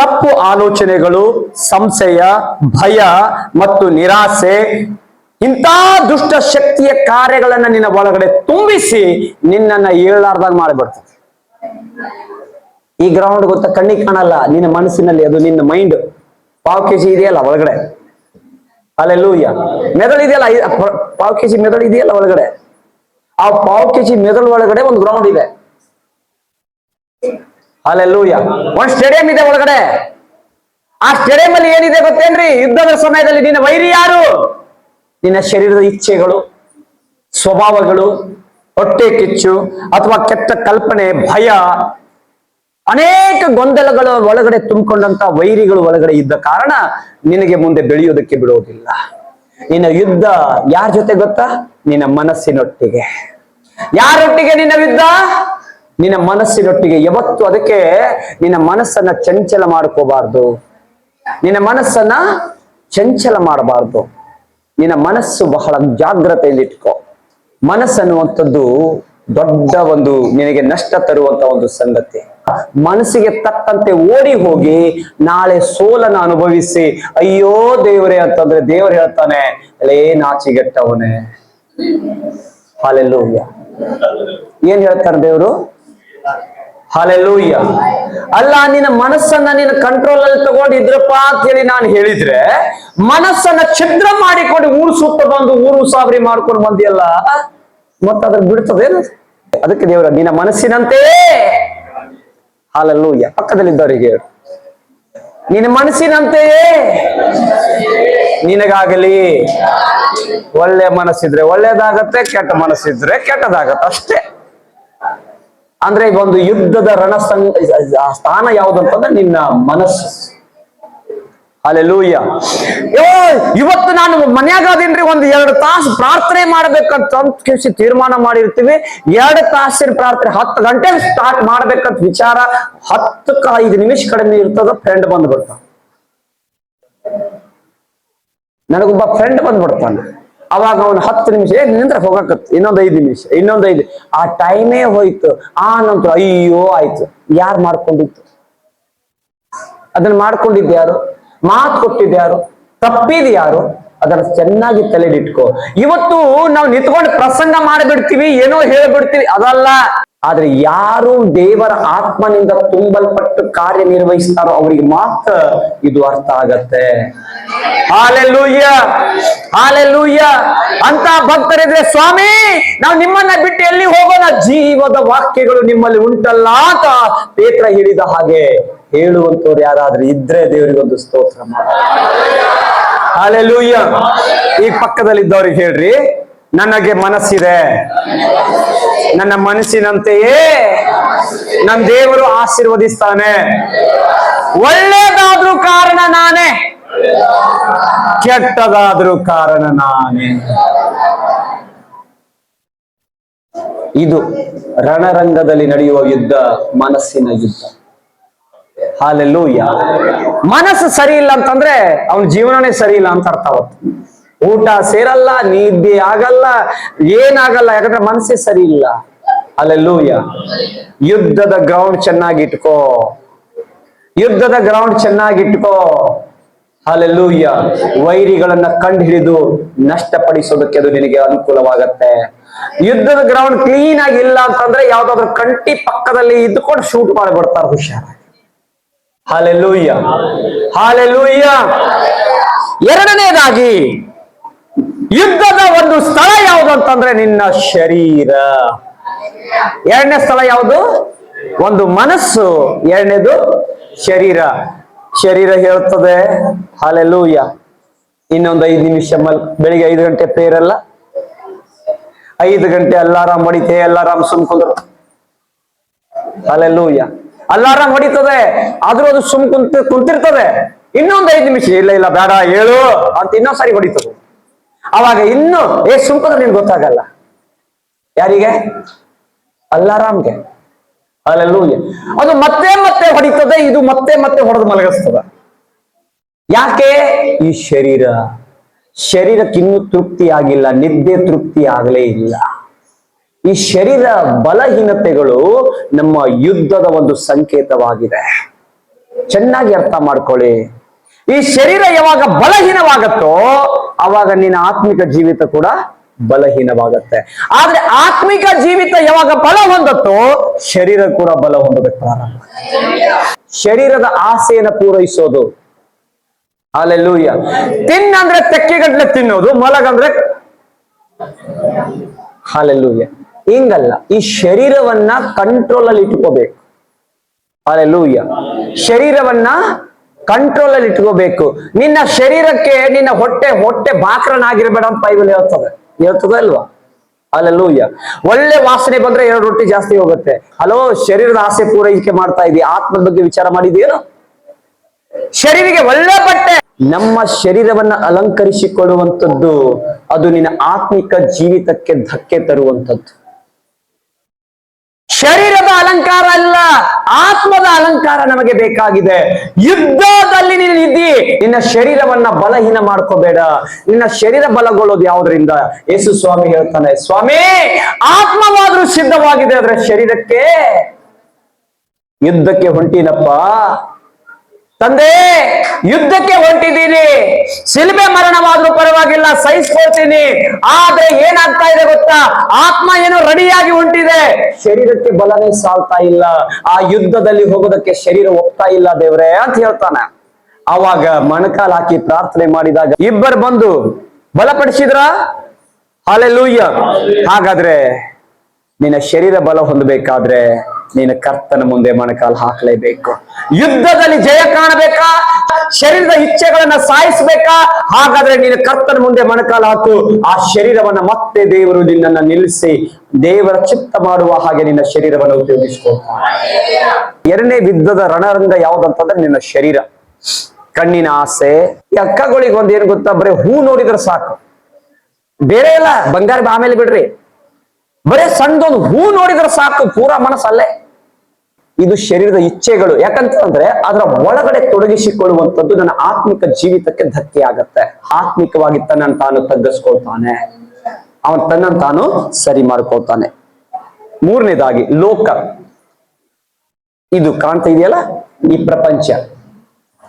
ತಪ್ಪು ಆಲೋಚನೆಗಳು, ಸಂಶಯ, ಭಯ ಮತ್ತು ನಿರಾಸೆ, ಇಂಥ ದುಷ್ಟ ಶಕ್ತಿಯ ಕಾರ್ಯಗಳನ್ನ ನಿನ್ನ ಒಳಗಡೆ ತುಂಬಿಸಿ ನಿನ್ನನ್ನ ಏಳಾರ್ದಾಗ ಮಾಡಿಬಿಡ್ತದೆ. ಈ ಗ್ರೌಂಡ್ ಗೊತ್ತಾ? ಕಣ್ಣಿಗೆ ಕಾಣಲ್ಲ, ನಿನ್ನ ಮನಸ್ಸಿನಲ್ಲಿ. ಅದು ನಿನ್ನ ಮೈಂಡ್. 1/4 kg ಇದೆಯಲ್ಲ ಒಳಗಡೆ. ಅಲ್ಲೆಲ್ಲೂಯ್ಯ. ಮೆದುಳು ಇದೆಯಲ್ಲ, 1/4 kg ಮೆದುಳು ಇದೆಯಲ್ಲ ಒಳಗಡೆ. ಆ 1/4 kg ಮೆದುಳು ಒಳಗಡೆ ಒಂದು ಗ್ರೌಂಡ್ ಇದೆ. ಅಲ್ಲೆಲ್ಲೂಯ್ಯ. ಒಂದು ಸ್ಟೇಡಿಯಂ ಇದೆ ಒಳಗಡೆ. ಆ ಸ್ಟೇಡಿಯಂ ಅಲ್ಲಿ ಏನಿದೆ ಗೊತ್ತೇನ್ರಿ? ಯುದ್ಧದ ಸಮಯದಲ್ಲಿ ನಿನ್ನ ವೈರಿ ಯಾರು? ನಿನ್ನ ಶರೀರದ ಇಚ್ಛೆಗಳು, ಸ್ವಭಾವಗಳು, ಹೊಟ್ಟೆ ಕಿಚ್ಚು ಅಥವಾ ಕೆಟ್ಟ ಕಲ್ಪನೆ, ಭಯ, ಅನೇಕ ಗೊಂದಲಗಳು ಒಳಗಡೆ ತುಂಬಿಕೊಂಡಂತ ವೈರಿಗಳು ಒಳಗಡೆ ಇದ್ದ ಕಾರಣ ನಿನಗೆ ಮುಂದೆ ಬೆಳೆಯೋದಕ್ಕೆ ಬಿಡೋದಿಲ್ಲ. ನಿನ್ನ ಯುದ್ಧ ಯಾರ ಜೊತೆ ಗೊತ್ತಾ? ನಿನ್ನ ಮನಸ್ಸಿನೊಟ್ಟಿಗೆ. ಯಾರೊಟ್ಟಿಗೆ ನಿನ್ನ ಯುದ್ಧ? ನಿನ್ನ ಮನಸ್ಸಿನೊಟ್ಟಿಗೆ. ಯಾವತ್ತು ಅದಕ್ಕೆ ನಿನ್ನ ಮನಸ್ಸನ್ನ ಚಂಚಲ ಮಾಡ್ಕೋಬಾರ್ದು. ನಿನ್ನ ಮನಸ್ಸನ್ನ ಚಂಚಲ ಮಾಡಬಾರ್ದು. ನಿನ್ನ ಮನಸ್ಸು ಬಹಳ ಜಾಗ್ರತೆಯಲ್ಲಿಟ್ಕೋ. ಮನಸ್ಸನ್ನುವಂಥದ್ದು ದೊಡ್ಡ ಒಂದು ನಿನಗೆ ನಷ್ಟ ತರುವಂತ ಒಂದು ಸಂಗತಿ. ಮನಸ್ಸಿಗೆ ತಕ್ಕಂತೆ ಓಡಿ ಹೋಗಿ ನಾಳೆ ಸೋಲನ್ನು ಅನುಭವಿಸಿ ಅಯ್ಯೋ ದೇವರೇ ಅಂತಂದ್ರೆ ದೇವರು ಹೇಳ್ತಾನೆ, ಅಲೇ ನಾಚಿಗೆಟ್ಟವನೇ. ಹಲ್ಲೆಲೂಯ್ಯ. ಏನ್ ಹೇಳ್ತಾರೆ ದೇವರು? ಹಲ್ಲೆಲೂಯ್ಯ. ಅಲ್ಲ, ನಿನ್ನ ಮನಸ್ಸನ್ನ ನೀನು ಕಂಟ್ರೋಲ್ ಅಲ್ಲಿ ತಗೊಂಡಿದ್ರಪ್ಪ ಅಂತ ಹೇಳಿ ನಾನು ಹೇಳಿದ್ರೆ, ಮನಸ್ಸನ್ನ ಛಿದ್ರ ಮಾಡಿಕೊಂಡು ಊರು ಸುತ್ತ ಬಂದು ಊರು ಸಾಬರಿ ಮಾಡ್ಕೊಂಡು ಬಂದಿಯಲ್ಲ, ಮತ್ತೆ ಅದ್ರ ಬಿಡ್ತದೇನು? ಅದಕ್ಕೆ ದೇವರ ನಿನ್ನ ಮನಸ್ಸಿನಂತೆಯೇ. ಹಲ್ಲೆಲೂಯ್ಯ. ಪಕ್ಕದಲ್ಲಿದ್ದವರಿಗೆ ಹೇಳು, ನಿನ್ನ ಮನಸ್ಸಿನಂತೆಯೇ ನಿನಗಾಗಲಿ. ಒಳ್ಳೆ ಮನಸ್ಸಿದ್ರೆ ಒಳ್ಳೇದಾಗತ್ತೆ, ಕೆಟ್ಟ ಮನಸ್ಸಿದ್ರೆ ಕೆಟ್ಟದಾಗತ್ತೆ, ಅಷ್ಟೇ. ಅಂದ್ರೆ ಒಂದು ಯುದ್ಧದ ಸ್ಥಾನ ಯಾವ್ದಂತಂದ್ರೆ ನಿನ್ನ ಮನಸ್ಸು. ಹಲ್ಲೆಲೂಯ್ಯ. ಇವತ್ತು ನಾನು ಮನ್ಯಾಗಾದೀನ್ರಿ, ಒಂದು 2 ತಾಸು ಪ್ರಾರ್ಥನೆ ಮಾಡ್ಬೇಕಂತ ತೀರ್ಮಾನ ಮಾಡಿರ್ತೀವಿ. 2 ತಾಸಿನ ಪ್ರಾರ್ಥನೆ 10 ಗಂಟೆಗೆ ಸ್ಟಾರ್ಟ್ ಮಾಡ್ಬೇಕಂತ ವಿಚಾರ. 10ಕ್ಕೆ 5 ನಿಮಿಷ ಕಡಿಮೆ ಇರ್ತದ, ಫ್ರೆಂಡ್ ಬಂದ್ಬಿಡ್ತಾನ. ನನಗೊಬ್ಬ ಫ್ರೆಂಡ್ ಬಂದ್ಬಿಡ್ತಾನೆ. ಅವಾಗ ಅವನು 10 ನಿಮಿಷ ನಿಂದ್ರೆ ಹೋಗಕತ್, ಇನ್ನೊಂದು 5 ನಿಮಿಷ, ಇನ್ನೊಂದು 5. ಆ ಟೈಮೇ ಹೋಯ್ತು. ಆ ನಂತರ ಅಯ್ಯೋ ಆಯ್ತು. ಯಾರು ಮಾಡ್ಕೊಂಡಿತ್ತು? ಅದನ್ನ ಮಾಡ್ಕೊಂಡಿದ್ದು ಯಾರು? ಮಾತು ಕೊಟ್ಟಿದ್ದು ಯಾರು? ತಪ್ಪಿದ್ ಯಾರು? ಅದನ್ನ ಚೆನ್ನಾಗಿ ತಲೆಲಿಟ್ಕೋ. ಇವತ್ತು ನಾವು ನಿಂತ್ಕೊಂಡು ಪ್ರಸಂಗ ಮಾಡಿಬಿಡ್ತೀವಿ, ಏನೋ ಹೇಳ್ಬಿಡ್ತೀವಿ, ಅದಲ್ಲ. ಆದ್ರೆ ಯಾರು ದೇವರ ಆತ್ಮನಿಂದ ತುಂಬಲ್ಪಟ್ಟು ಕಾರ್ಯನಿರ್ವಹಿಸ್ತಾರೋ ಅವರಿಗೆ ಮಾತ್ರ ಇದು ಅರ್ಥ ಆಗತ್ತೆ. ಹಲ್ಲೆಲೂಯ್ಯ. ಹಲ್ಲೆಲೂಯ್ಯ. ಅಂತ ಭಕ್ತರಿದ್ರೆ, ಸ್ವಾಮಿ ನಾವು ನಿಮ್ಮನ್ನ ಬಿಟ್ಟು ಎಲ್ಲಿ ಹೋಗೋಣ? ಜೀವದ ವಾಕ್ಯಗಳು ನಿಮ್ಮಲ್ಲಿ ಉಂಟಲ್ಲ ಅಂತ ಪೇತ್ರ ಹೇಳಿದ ಹಾಗೆ ಹೇಳುವಂತವ್ರು ಯಾರಾದ್ರೂ ಇದ್ರೆ ದೇವರಿಗೊಂದು ಸ್ತೋತ್ರ ಮಾಡ. ಹಲ್ಲೆಲೂಯ್ಯ. ಈ ಪಕ್ಕದಲ್ಲಿದ್ದವ್ರಿಗೆ ಹೇಳ್ರಿ, ನನಗೆ ಮನಸ್ಸಿದೆ, ನನ್ನ ಮನಸ್ಸಿನಂತೆಯೇ ನನ್ನ ದೇವರು ಆಶೀರ್ವದಿಸ್ತಾನೆ. ಒಳ್ಳೇದಾದ್ರೂ ಕಾರಣ ನಾನೇ, ಕೆಟ್ಟದಾದ್ರೂ ಕಾರಣ ನಾನೇ. ಇದು ರಣರಂಗದಲ್ಲಿ ನಡೆಯುವ ಯುದ್ಧ, ಮನಸ್ಸಿನ ಯುದ್ಧ. ಹಲ್ಲೆಲೂಯ್ಯ. ಮನಸ್ಸು ಸರಿ ಇಲ್ಲ ಅಂತಂದ್ರೆ ಅವನ ಜೀವನನೇ ಸರಿ ಇಲ್ಲ ಅಂತ ಅರ್ಥ. ಅವತ್ತು ಊಟ ಸೇರಲ್ಲ, ನಿದ್ದೆ ಆಗಲ್ಲ, ಏನಾಗಲ್ಲ, ಯಾಕಂದ್ರೆ ಮನಸ್ಸೇ ಸರಿ ಇಲ್ಲ. ಹಲ್ಲೆಲೂಯ್ಯ. ಯುದ್ಧದ ಗ್ರೌಂಡ್ ಚೆನ್ನಾಗಿಟ್ಕೋ. ಯುದ್ಧದ ಗ್ರೌಂಡ್ ಚೆನ್ನಾಗಿಟ್ಕೋ. ಹಲ್ಲೆಲೂಯ್ಯ. ವೈರಿಗಳನ್ನ ಕಂಡು ಹಿಡಿದು ನಷ್ಟಪಡಿಸೋದಕ್ಕೆ ಅದು ನಿನಗೆ ಅನುಕೂಲವಾಗತ್ತೆ. ಯುದ್ಧದ ಗ್ರೌಂಡ್ ಕ್ಲೀನ್ ಆಗಿಲ್ಲ ಅಂತಂದ್ರೆ ಯಾವ್ದಾದ್ರು ಕಂಟಿ ಪಕ್ಕದಲ್ಲಿ ಇದ್ದುಕೊಂಡು ಶೂಟ್ ಮಾಡಿಬಿಡ್ತಾರೆ, ಹುಷಾರಾಗಿ. ಹಲ್ಲೆಲೂಯ್ಯ. ಹಲ್ಲೆಲೂಯ್ಯ. ಎರಡನೇದಾಗಿ ಯುದ್ಧದ ಒಂದು ಸ್ಥಳ ಯಾವುದು ಅಂತಂದ್ರೆ ನಿನ್ನ ಶರೀರ. ಎರಡನೇ ಸ್ಥಳ ಯಾವುದು? ಒಂದು ಮನಸ್ಸು, ಎರಡನೇದು ಶರೀರ. ಶರೀರ ಹೇಳ್ತದೆ ಹಲ್ಲೆಲೂಯ, ಇನ್ನೊಂದು 5 ನಿಮಿಷ ಬೆಳಿಗ್ಗೆ 5 ಗಂಟೆ ಪ್ರೇಯರ್ ಅಲ್ಲ, 5 ಗಂಟೆ ಅಲ್ಲಾರಾಮ್ ಹೊಡಿತೆ, ಅಲ್ಲಾರಾಮ್ ಸುಮ್ಕೊಂಡ್ರು. ಹಲ್ಲೆಲೂಯ, ಅಲ್ಲಾರಾಮ್ ಹೊಡಿತದೆ, ಆದ್ರೂ ಅದು ಕುಂತಿರ್ತದೆ. ಇನ್ನೊಂದು 5 ನಿಮಿಷ, ಇಲ್ಲ ಇಲ್ಲ ಬೇಡ ಹೇಳು ಅಂತ ಇನ್ನೊಂದ್ ಸಾರಿ ಹೊಡಿತದೆ. ಅವಾಗ ಇನ್ನು ಸುಮ್ಕೊಂಡ್ರೆ ನಿನ್ಗೆ ಗೊತ್ತಾಗಲ್ಲ. ಯಾರಿಗೆ? ಅಲ್ಲಾರಾಮ್ಗೆ. ಹಲ್ಲೆಲೂಯ. ಅದು ಮತ್ತೆ ಮತ್ತೆ ಹೊಡಿತದೆ, ಇದು ಮತ್ತೆ ಮತ್ತೆ ಹೊಡೆದು ಮಲಗಿಸ್ತದ. ಯಾಕೆ? ಈ ಶರೀರಕ್ಕಿನ್ನೂ ತೃಪ್ತಿ ಆಗಿಲ್ಲ, ನಿದ್ದೆ ತೃಪ್ತಿ ಆಗಲೇ ಇಲ್ಲ. ಈ ಶರೀರ ಬಲಹೀನತೆಗಳು ನಮ್ಮ ಯುದ್ಧದ ಒಂದು ಸಂಕೇತವಾಗಿದೆ. ಚೆನ್ನಾಗಿ ಅರ್ಥ ಮಾಡ್ಕೊಳ್ಳಿ. ಈ ಶರೀರ ಯಾವಾಗ ಬಲಹೀನವಾಗತ್ತೋ ಅವಾಗ ನಿನ್ನ ಆತ್ಮಿಕ ಜೀವಿತ ಕೂಡ ಬಲಹೀನವಾಗತ್ತೆ. ಆದ್ರೆ ಆತ್ಮಿಕ ಜೀವಿತ ಯಾವಾಗ ಬಲ ಹೊಂದತ್ತೋ ಶರೀರ ಕೂಡ ಬಲ ಹೊಂದಬೇಕು ಪ್ರಾರಂಭ. ಶರೀರದ ಆಸೆಯನ್ನು ಪೂರೈಸೋದು. ಹಲ್ಲೆಲೂಯ. ತಿನ್ನಂದ್ರೆ ತೆಕ್ಕೆಗಟ್ಲೆ ತಿನ್ನೋದು, ಮಲಗಂದ್ರೆ ಹಲ್ಲೆಲೂಯ. ಹಿಂಗಲ್ಲ, ಈ ಶರೀರವನ್ನ ಕಂಟ್ರೋಲ್ ಅಲ್ಲಿ ಇಟ್ಕೋಬೇಕು. ಹಲ್ಲೆಲೂಯ. ಶರೀರವನ್ನ ಕಂಟ್ರೋಲ್ ಅಲ್ಲಿ ಇಟ್ಕೋಬೇಕು. ನಿನ್ನ ಶರೀರಕ್ಕೆ ನಿನ್ನ ಹೊಟ್ಟೆ ಬಾಕ್ರನಾಗಿರ್ಬೇಡ ಅಂತ ಬೈಬಲ್ ಹೇಳ್ತದೆ ಅಲ್ವಾ? ಹಲ್ಲೆಲೂಯ. ಒಳ್ಳೆ ವಾಸನೆ ಬಂದ್ರೆ 2 ರೊಟ್ಟಿ ಜಾಸ್ತಿ ಹೋಗುತ್ತೆ. ಹಲೋ, ಶರೀರದ ಆಸೆ ಪೂರೈಕೆ ಮಾಡ್ತಾ ಇದೀಯ, ಆತ್ಮದ ಬಗ್ಗೆ ವಿಚಾರ ಮಾಡಿದೀಯೇನು? ಶರೀರಿಗೆ ಒಳ್ಳೆ ಬಟ್ಟೆ, ನಮ್ಮ ಶರೀರವನ್ನ ಅಲಂಕರಿಸಿಕೊಳ್ಳುವಂಥದ್ದು ಅದು ನಿನ್ನ ಆತ್ಮಿಕ ಜೀವಿತಕ್ಕೆ ಧಕ್ಕೆ ತರುವಂಥದ್ದು. ಶರೀರದ ಅಲಂಕಾರ ಅಲ್ಲ, ಆತ್ಮದ ಅಲಂಕಾರ ನಮಗೆ ಬೇಕಾಗಿದೆ. ಯುದ್ಧದಲ್ಲಿ ನೀನು ಇದ್ದಿ, ನಿನ್ನ ಶರೀರವನ್ನ ಬಲಹೀನ ಮಾಡ್ಕೋಬೇಡ. ನಿನ್ನ ಶರೀರ ಬಲಗೊಳ್ಳೋದು ಯಾವುದರಿಂದ? ಯೇಸು ಸ್ವಾಮಿ ಹೇಳ್ತಾನೆ, ಸ್ವಾಮಿ ಆತ್ಮವಾದ್ರೂ ಸಿದ್ಧವಾಗಿದೆ, ಆದ್ರೆ ಶರೀರಕ್ಕೆ ಯುದ್ಧಕ್ಕೆ ಹೊಂಟಿನಪ್ಪ ತಂದೆ, ಯುದ್ಧಕ್ಕೆ ಹೊಂಟಿದ್ದೀನಿ. ಶಿಲ್ಬೆ ಮರಣವಾದ್ರೂ ಪರವಾಗಿಲ್ಲ, ಸಹಿಸ್ಕೊಳ್ತೀನಿ. ಆದ್ರೆ ಏನಾಗ್ತಾ ಇದೆ ಗೊತ್ತಾ? ಆತ್ಮ ಏನೋ ರೆಡಿಯಾಗಿ ಹೊಂಟಿದೆ, ಶರೀರಕ್ಕೆ ಬಲನೇ ಸಾಲ್ತಾ ಇಲ್ಲ. ಆ ಯುದ್ಧದಲ್ಲಿ ಹೋಗೋದಕ್ಕೆ ಶರೀರ ಒಪ್ತಾ ಇಲ್ಲ ದೇವ್ರೆ ಅಂತ ಹೇಳ್ತಾನೆ. ಅವಾಗ ಮೊಣಕಾಲ್ ಹಾಕಿ ಪ್ರಾರ್ಥನೆ ಮಾಡಿದಾಗ ಇಬ್ಬರು ಬಂದು ಬಲಪಡಿಸಿದ್ರ. ಹಲ್ಲೆಲೂಯ. ಹಾಗಾದ್ರೆ ನಿನ್ನ ಶರೀರ ಬಲ ಹೊಂದಬೇಕಾದ್ರೆ ನೀನು ಕರ್ತನ ಮುಂದೆ ಮೊಣಕಾಲು ಹಾಕಲೇಬೇಕು. ಯುದ್ಧದಲ್ಲಿ ಜಯ ಕಾಣಬೇಕಾ? ಶರೀರದ ಇಚ್ಛೆಗಳನ್ನ ಸಾಯಿಸಬೇಕಾ? ಹಾಗಾದ್ರೆ ನೀನು ಕರ್ತನ ಮುಂದೆ ಮೊಣಕಾಲು ಹಾಕು. ಆ ಶರೀರವನ್ನ ಮತ್ತೆ ದೇವರು ನಿನ್ನನ್ನು ನಿಲ್ಲಿಸಿ ದೇವರ ಚಿತ್ತ ಮಾಡುವ ಹಾಗೆ ನಿನ್ನ ಶರೀರವನ್ನು ಉಪಯೋಗಿಸ್ಕೊಳ್ತಾನೆ. ಎರಡನೇ ಯುದ್ಧದ ರಣರಂಗ ಯಾವ್ದಂತಂದ್ರೆ ನಿನ್ನ ಶರೀರ. ಕಣ್ಣಿನ ಆಸೆ. ಈ ಅಕ್ಕಗಳಿಗೆ ಒಂದ್ ಏನ್ ಗೊತ್ತಾ, ಬರೀ ಹೂ ನೋಡಿದ್ರೆ ಸಾಕು, ಬೇರೆ ಎಲ್ಲ ಬಂಗಾರ ಆಮೇಲೆ ಬಿಡ್ರಿ, ಬರೇ ಸಣ್ಣದೊಂದು ಹೂ ನೋಡಿದ್ರೆ ಸಾಕು, ಪೂರಾ ಮನಸ್ಸಲ್ಲೇ. ಇದು ಶರೀರದ ಇಚ್ಛೆಗಳು. ಯಾಕಂತಂದ್ರೆ ಅದರ ಒಳಗಡೆ ತೊಡಗಿಸಿಕೊಳ್ಳುವಂಥದ್ದು ನನ್ನ ಆತ್ಮಿಕ ಜೀವಿತಕ್ಕೆ ಧಕ್ಕೆ ಆಗತ್ತೆ. ಆತ್ಮಿಕವಾಗಿ ತನ್ನನ್ನು ತಾನು ತಗ್ಗಿಸ್ಕೊಳ್ತಾನೆ, ಅವನು ತನ್ನನ್ನು ತಾನು ಸರಿ ಮಾಡ್ಕೊಳ್ತಾನೆ. ಮೂರನೇದಾಗಿ ಲೋಕ. ಇದು ಕಾಣ್ತಾ ಇದೆಯಲ್ಲ,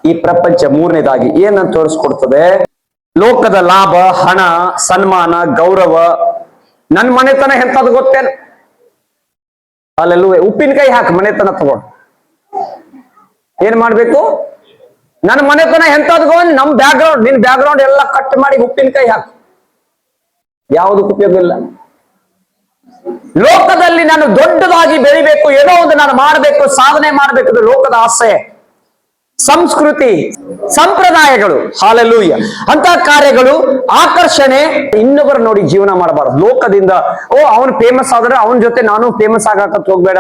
ಈ ಪ್ರಪಂಚ ಮೂರನೇದಾಗಿ ಏನಂತ ತೋರಿಸ್ಕೊಡ್ತದೆ? ಲೋಕದ ಲಾಭ, ಹಣ, ಸನ್ಮಾನ, ಗೌರವ. ನನ್ ಮನೆತನ ಎಂತದ್ದು ಗೊತ್ತೇನು? ಅಲ್ಲೆಲ್ಲೂ ಉಪ್ಪಿನಕಾಯಿ ಹಾಕಿ ಮನೆತನ ತಗೊಂಡು ಏನ್ ಮಾಡ್ಬೇಕು? ನನ್ನ ಮನೆತನ ಎಂತದ್ದು? ನಮ್ ಬ್ಯಾಕ್ಗ್ರೌಂಡ್, ನಿನ್ ಬ್ಯಾಕ್ಗ್ರೌಂಡ್ ಎಲ್ಲ ಕಟ್ ಮಾಡಿ ಉಪ್ಪಿನಕಾಯಿ ಹಾಕು, ಯಾವುದಕ್ಕೂ ಉಪಯೋಗ ಇಲ್ಲ. ಲೋಕದಲ್ಲಿ ನಾನು ದೊಡ್ಡದಾಗಿ ಬೆಳಿಬೇಕು, ಏನೋ ಒಂದು ನಾನು ಮಾಡಬೇಕು, ಸಾಧನೆ ಮಾಡಬೇಕು, ಲೋಕದ ಆಸೆ, ಸಂಸ್ಕೃತಿ, ಸಂಪ್ರದಾಯಗಳು. ಹಾಲೆಲೂಯ. ಅಂತ ಕಾರ್ಯಗಳು, ಆಕರ್ಷಣೆ. ಇನ್ನೊಬ್ಬರು ನೋಡಿ ಜೀವನ ಮಾಡಬಾರ್ದು. ಲೋಕದಿಂದ ಅವನು ಫೇಮಸ್ ಆದ್ರೆ ಅವನ ಜೊತೆ ನಾನು ಫೇಮಸ್ ಆಗಕತ್ ಹೋಗ್ಬೇಡ.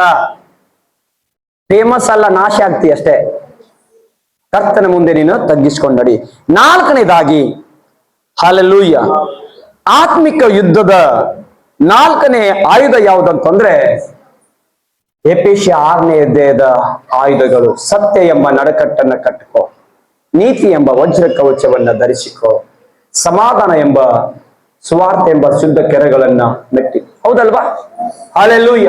ಫೇಮಸ್ ಅಲ್ಲ, ನಾಶ ಆಗ್ತಿ ಅಷ್ಟೇ. ಕರ್ತನ ಮುಂದೆ ನೀನು ತಗ್ಗಿಸ್ಕೊಂಡಡಿ. ನಾಲ್ಕನೇದಾಗಿ ಹಾಲೆಲೂಯ, ಆತ್ಮಿಕ ಯುದ್ಧದ 4ನೇ ಆಯುಧ ಯಾವುದಂತಂದ್ರೆ ಎಫೆಸ 6ನೇ ಅಧ್ಯಾಯದ ಆಯುಧಗಳು. ಸತ್ಯ ಎಂಬ ನಡಕಟ್ಟನ್ನ ಕಟ್ಟಿಕೋ, ನೀತಿ ಎಂಬ ವಜ್ರ ಕವಚವನ್ನ ಧರಿಸಿಕೋ, ಸಮಾಧಾನ ಎಂಬ ಸುವಾರ್ತೆ ಎಂಬ ಶುದ್ಧ ಕೆರೆಗಳನ್ನ ಮೆಟ್ಟಿ. ಹೌದಲ್ವಾ? ಹಲ್ಲೆಲೂಯ.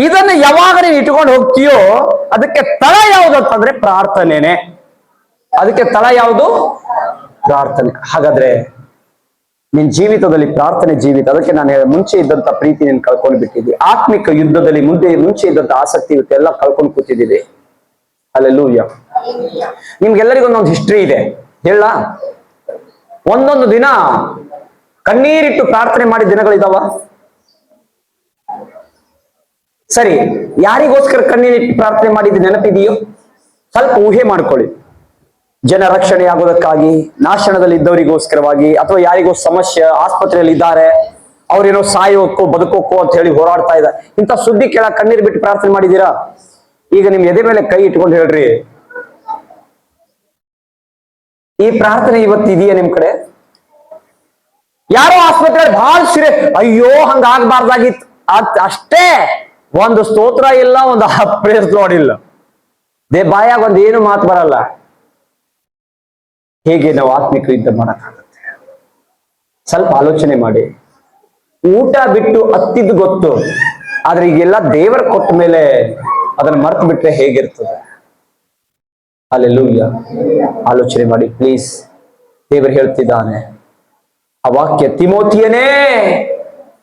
ಇದನ್ನ ಯಾವಾಗ ನೀನು ಇಟ್ಕೊಂಡು ಹೋಗ್ತೀಯೋ ಅದಕ್ಕೆ ತಳ ಯಾವುದು ಅಂತಂದ್ರೆ ಪ್ರಾರ್ಥನೆನೆ. ಅದಕ್ಕೆ ತಳ ಯಾವುದು? ಪ್ರಾರ್ಥನೆ. ಹಾಗಾದ್ರೆ ನಿನ್ ಜೀವಿತದಲ್ಲಿ ಪ್ರಾರ್ಥನೆ ಜೀವಿತ. ಅದಕ್ಕೆ ನಾನು ಮುಂಚೆ ಇದ್ದಂತ ಪ್ರೀತಿ ನೀನು ಕಳ್ಕೊಂಡು ಬಿಟ್ಟಿದ್ದಿ. ಆತ್ಮಿಕ ಯುದ್ಧದಲ್ಲಿ ಮುಂಚೆ ಇದ್ದಂತ ಆಸಕ್ತಿ ಎಲ್ಲ ಕಳ್ಕೊಂಡು ಕೂತಿದ್ದೀವಿ. ಹಲ್ಲೆಲೂಯ. ನಿಮ್ಗೆಲ್ಲರಿಗೂ ಒಂದೊಂದು ಹಿಸ್ಟ್ರಿ ಇದೆ, ಹೇಳ. ಒಂದೊಂದು ದಿನ ಕಣ್ಣೀರಿಟ್ಟು ಪ್ರಾರ್ಥನೆ ಮಾಡಿದ ದಿನಗಳಿದಾವ. ಸರಿ, ಯಾರಿಗೋಸ್ಕರ ಕಣ್ಣೀರಿಟ್ಟು ಪ್ರಾರ್ಥನೆ ಮಾಡಿದ್ದು ನೆನಪಿದೆಯೋ? ಸ್ವಲ್ಪ ಊಹೆ ಮಾಡ್ಕೊಳ್ಳಿ. ಜನ ರಕ್ಷಣೆ ಆಗೋದಕ್ಕಾಗಿ, ನಾಶನದಲ್ಲಿ ಇದ್ದವರಿಗೋಸ್ಕರವಾಗಿ, ಅಥವಾ ಯಾರಿಗೋ ಸಮಸ್ಯೆ, ಆಸ್ಪತ್ರೆಯಲ್ಲಿ ಇದ್ದಾರೆ, ಅವ್ರೇನೋ ಸಾಯೋಕ್ಕೋ ಬದುಕೋಕ್ಕೋ ಅಂತ ಹೇಳಿ ಹೋರಾಡ್ತಾ ಇದ್ದಾರೆ. ಇಂಥ ಸುದ್ದಿ ಕೇಳ ಕಣ್ಣೀರು ಬಿಟ್ಟು ಪ್ರಾರ್ಥನೆ ಮಾಡಿದೀರಾ? ಈಗ ನಿಮ್ ಎದೆ ಮೇಲೆ ಕೈ ಇಟ್ಕೊಂಡು ಹೇಳ್ರಿ, ಈ ಪ್ರಾರ್ಥನೆ ಇವತ್ತು ಇದೆಯಾ ನಿಮ್ ಕಡೆ? ಯಾರೋ ಆಸ್ಪತ್ರೆಯಲ್ಲಿ ಬಹಳ ಅಯ್ಯೋ ಹಂಗಾಗ್ಬಾರ್ದಾಗಿತ್ತು ಅಷ್ಟೇ, ಒಂದು ಸ್ತೋತ್ರ ಇಲ್ಲ, ಒಂದು ಪ್ರೇಸ್ ನೋಡಿಲ್ಲ, ಬಾಯಾಗ ಒಂದು ಏನು ಮಾತು ಬರಲ್ಲ. ಹೇಗೆ ನಾವು ಆತ್ಮಿಕ ಯುದ್ಧ ಮಾಡಕ್ಕಾಗತ್ತೆ? ಸ್ವಲ್ಪ ಆಲೋಚನೆ ಮಾಡಿ. ಊಟ ಬಿಟ್ಟು ಹತ್ತಿದ್ದು ಗೊತ್ತು, ಆದ್ರೆ ಈಗೆಲ್ಲ ದೇವರ ಕೊಟ್ಟ ಮೇಲೆ ಅದನ್ನ ಮರ್ತು ಬಿಟ್ರೆ ಹೇಗಿರ್ತದೆ? ಹಲ್ಲೆಲೂಯಾ. ಆಲೋಚನೆ ಮಾಡಿ ಪ್ಲೀಸ್. ದೇವರು ಹೇಳ್ತಿದ್ದಾನೆ ಆ ವಾಕ್ಯ, ತಿಮೋತಿಯನೇ,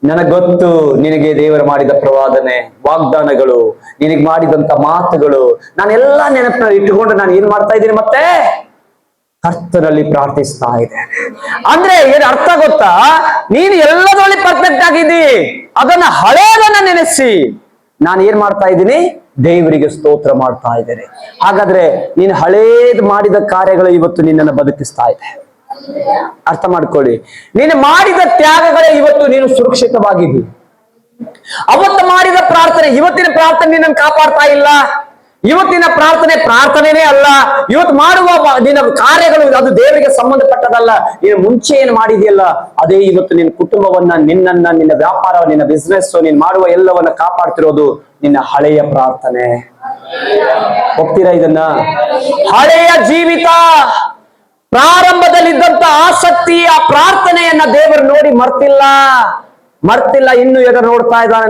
ನನಗೆ ಗೊತ್ತು ನಿನಗೆ ದೇವರು ಮಾಡಿದ ಪ್ರವಾದನೆ, ವಾಗ್ದಾನಗಳು, ನಿನಗೆ ಮಾಡಿದಂತ ಮಾತುಗಳು, ನಾನೆಲ್ಲ ನೆನಪಿನಲ್ಲಿ ಇಟ್ಟುಕೊಂಡು ನಾನು ಏನ್ ಮಾಡ್ತಾ ಇದ್ದೀನಿ? ಮತ್ತೆ ಕರ್ತನಲ್ಲಿ ಪ್ರಾರ್ಥಿಸ್ತಾ ಇದ್ದೇನೆ. ಅಂದ್ರೆ ಏನ್ ಅರ್ಥ ಗೊತ್ತಾ? ನೀನು ಎಲ್ಲದರಲ್ಲಿ ಪರ್ಫೆಕ್ಟ್ ಆಗಿದ್ದಿ, ಅದನ್ನ ಹಳೇದನ್ನ ನೆನೆಸಿ ನಾನು ಏನ್ ಮಾಡ್ತಾ ಇದ್ದೀನಿ? ದೇವರಿಗೆ ಸ್ತೋತ್ರ ಮಾಡ್ತಾ ಇದ್ದೇನೆ. ಹಾಗಾದ್ರೆ ನೀನು ಹಳೇದು ಮಾಡಿದ ಕಾರ್ಯಗಳು ಇವತ್ತು ನಿನ್ನನ್ನು ಬದುಕಿಸ್ತಾ ಇದೆ. ಅರ್ಥ ಮಾಡ್ಕೊಳ್ಳಿ. ನೀನು ಮಾಡಿದ ತ್ಯಾಗಗಳೇ ಇವತ್ತು ನೀನು ಸುರಕ್ಷಿತವಾಗಿದ್ದಿ. ಅವತ್ತು ಮಾಡಿದ ಪ್ರಾರ್ಥನೆ, ಇವತ್ತಿನ ಪ್ರಾರ್ಥನೆ ನಿನ್ನನ್ನು ಕಾಪಾಡ್ತಾ ಇಲ್ಲ. ಇವತ್ತಿನ ಪ್ರಾರ್ಥನೆ ಪ್ರಾರ್ಥನೆನೇ ಅಲ್ಲ. ಇವತ್ತು ಮಾಡುವ ನಿನ್ನ ಕಾರ್ಯಗಳು ಅದು ದೇವರಿಗೆ ಸಂಬಂಧಪಟ್ಟದಲ್ಲ. ನೀನು ಮುಂಚೆ ಏನು ಮಾಡಿದೆಯಲ್ಲ ಅದೇ ಇವತ್ತು ನಿನ್ನ ಕುಟುಂಬವನ್ನ, ನಿನ್ನನ್ನ, ನಿನ್ನ ವ್ಯಾಪಾರ, ನಿನ್ನ ಬಿಸ್ನೆಸ್, ನೀನು ಮಾಡುವ ಎಲ್ಲವನ್ನ ಕಾಪಾಡ್ತಿರೋದು ನಿನ್ನ ಹಳೆಯ ಪ್ರಾರ್ಥನೆ. ಹೋಗ್ತೀರಾ ಇದನ್ನ? ಹಳೆಯ ಜೀವಿತ, ಪ್ರಾರಂಭದಲ್ಲಿದ್ದಂತ ಆಸಕ್ತಿ, ಆ ಪ್ರಾರ್ಥನೆಯನ್ನ ದೇವರು ನೋಡಿ ಮರ್ತಿಲ್ಲ. ಇನ್ನು ಎದುರು ನೋಡ್ತಾ ಇದ್ದಾನೆ.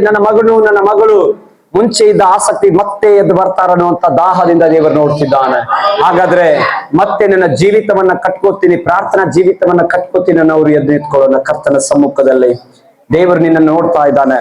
ನನ್ನ ಮಗನು, ನನ್ನ ಮಗಳು ಮುಂಚೆ ಇದ್ದ ಆಸಕ್ತಿ ಮತ್ತೆ ಎದ್ದು ಬರ್ತಾರನ್ನುವಂತ ದಾಹದಿಂದ ದೇವರು ನೋಡ್ತಿದ್ದಾನೆ. ಹಾಗಾದ್ರೆ ಮತ್ತೆ ನನ್ನ ಜೀವಿತವನ್ನ ಕಟ್ಕೋತೀನಿ, ಪ್ರಾರ್ಥನಾ ಜೀವಿತವನ್ನ ಕಟ್ಕೋತೀನಿ ಅನ್ನೋರು ಎದ್ದು ನಿಂತ್ಕೊಳ್ಳೋಣ ಕರ್ತನ ಸಮ್ಮುಖದಲ್ಲಿ. ದೇವರು ನಿನ್ನನ್ನು ನೋಡ್ತಾ ಇದ್ದಾನೆ.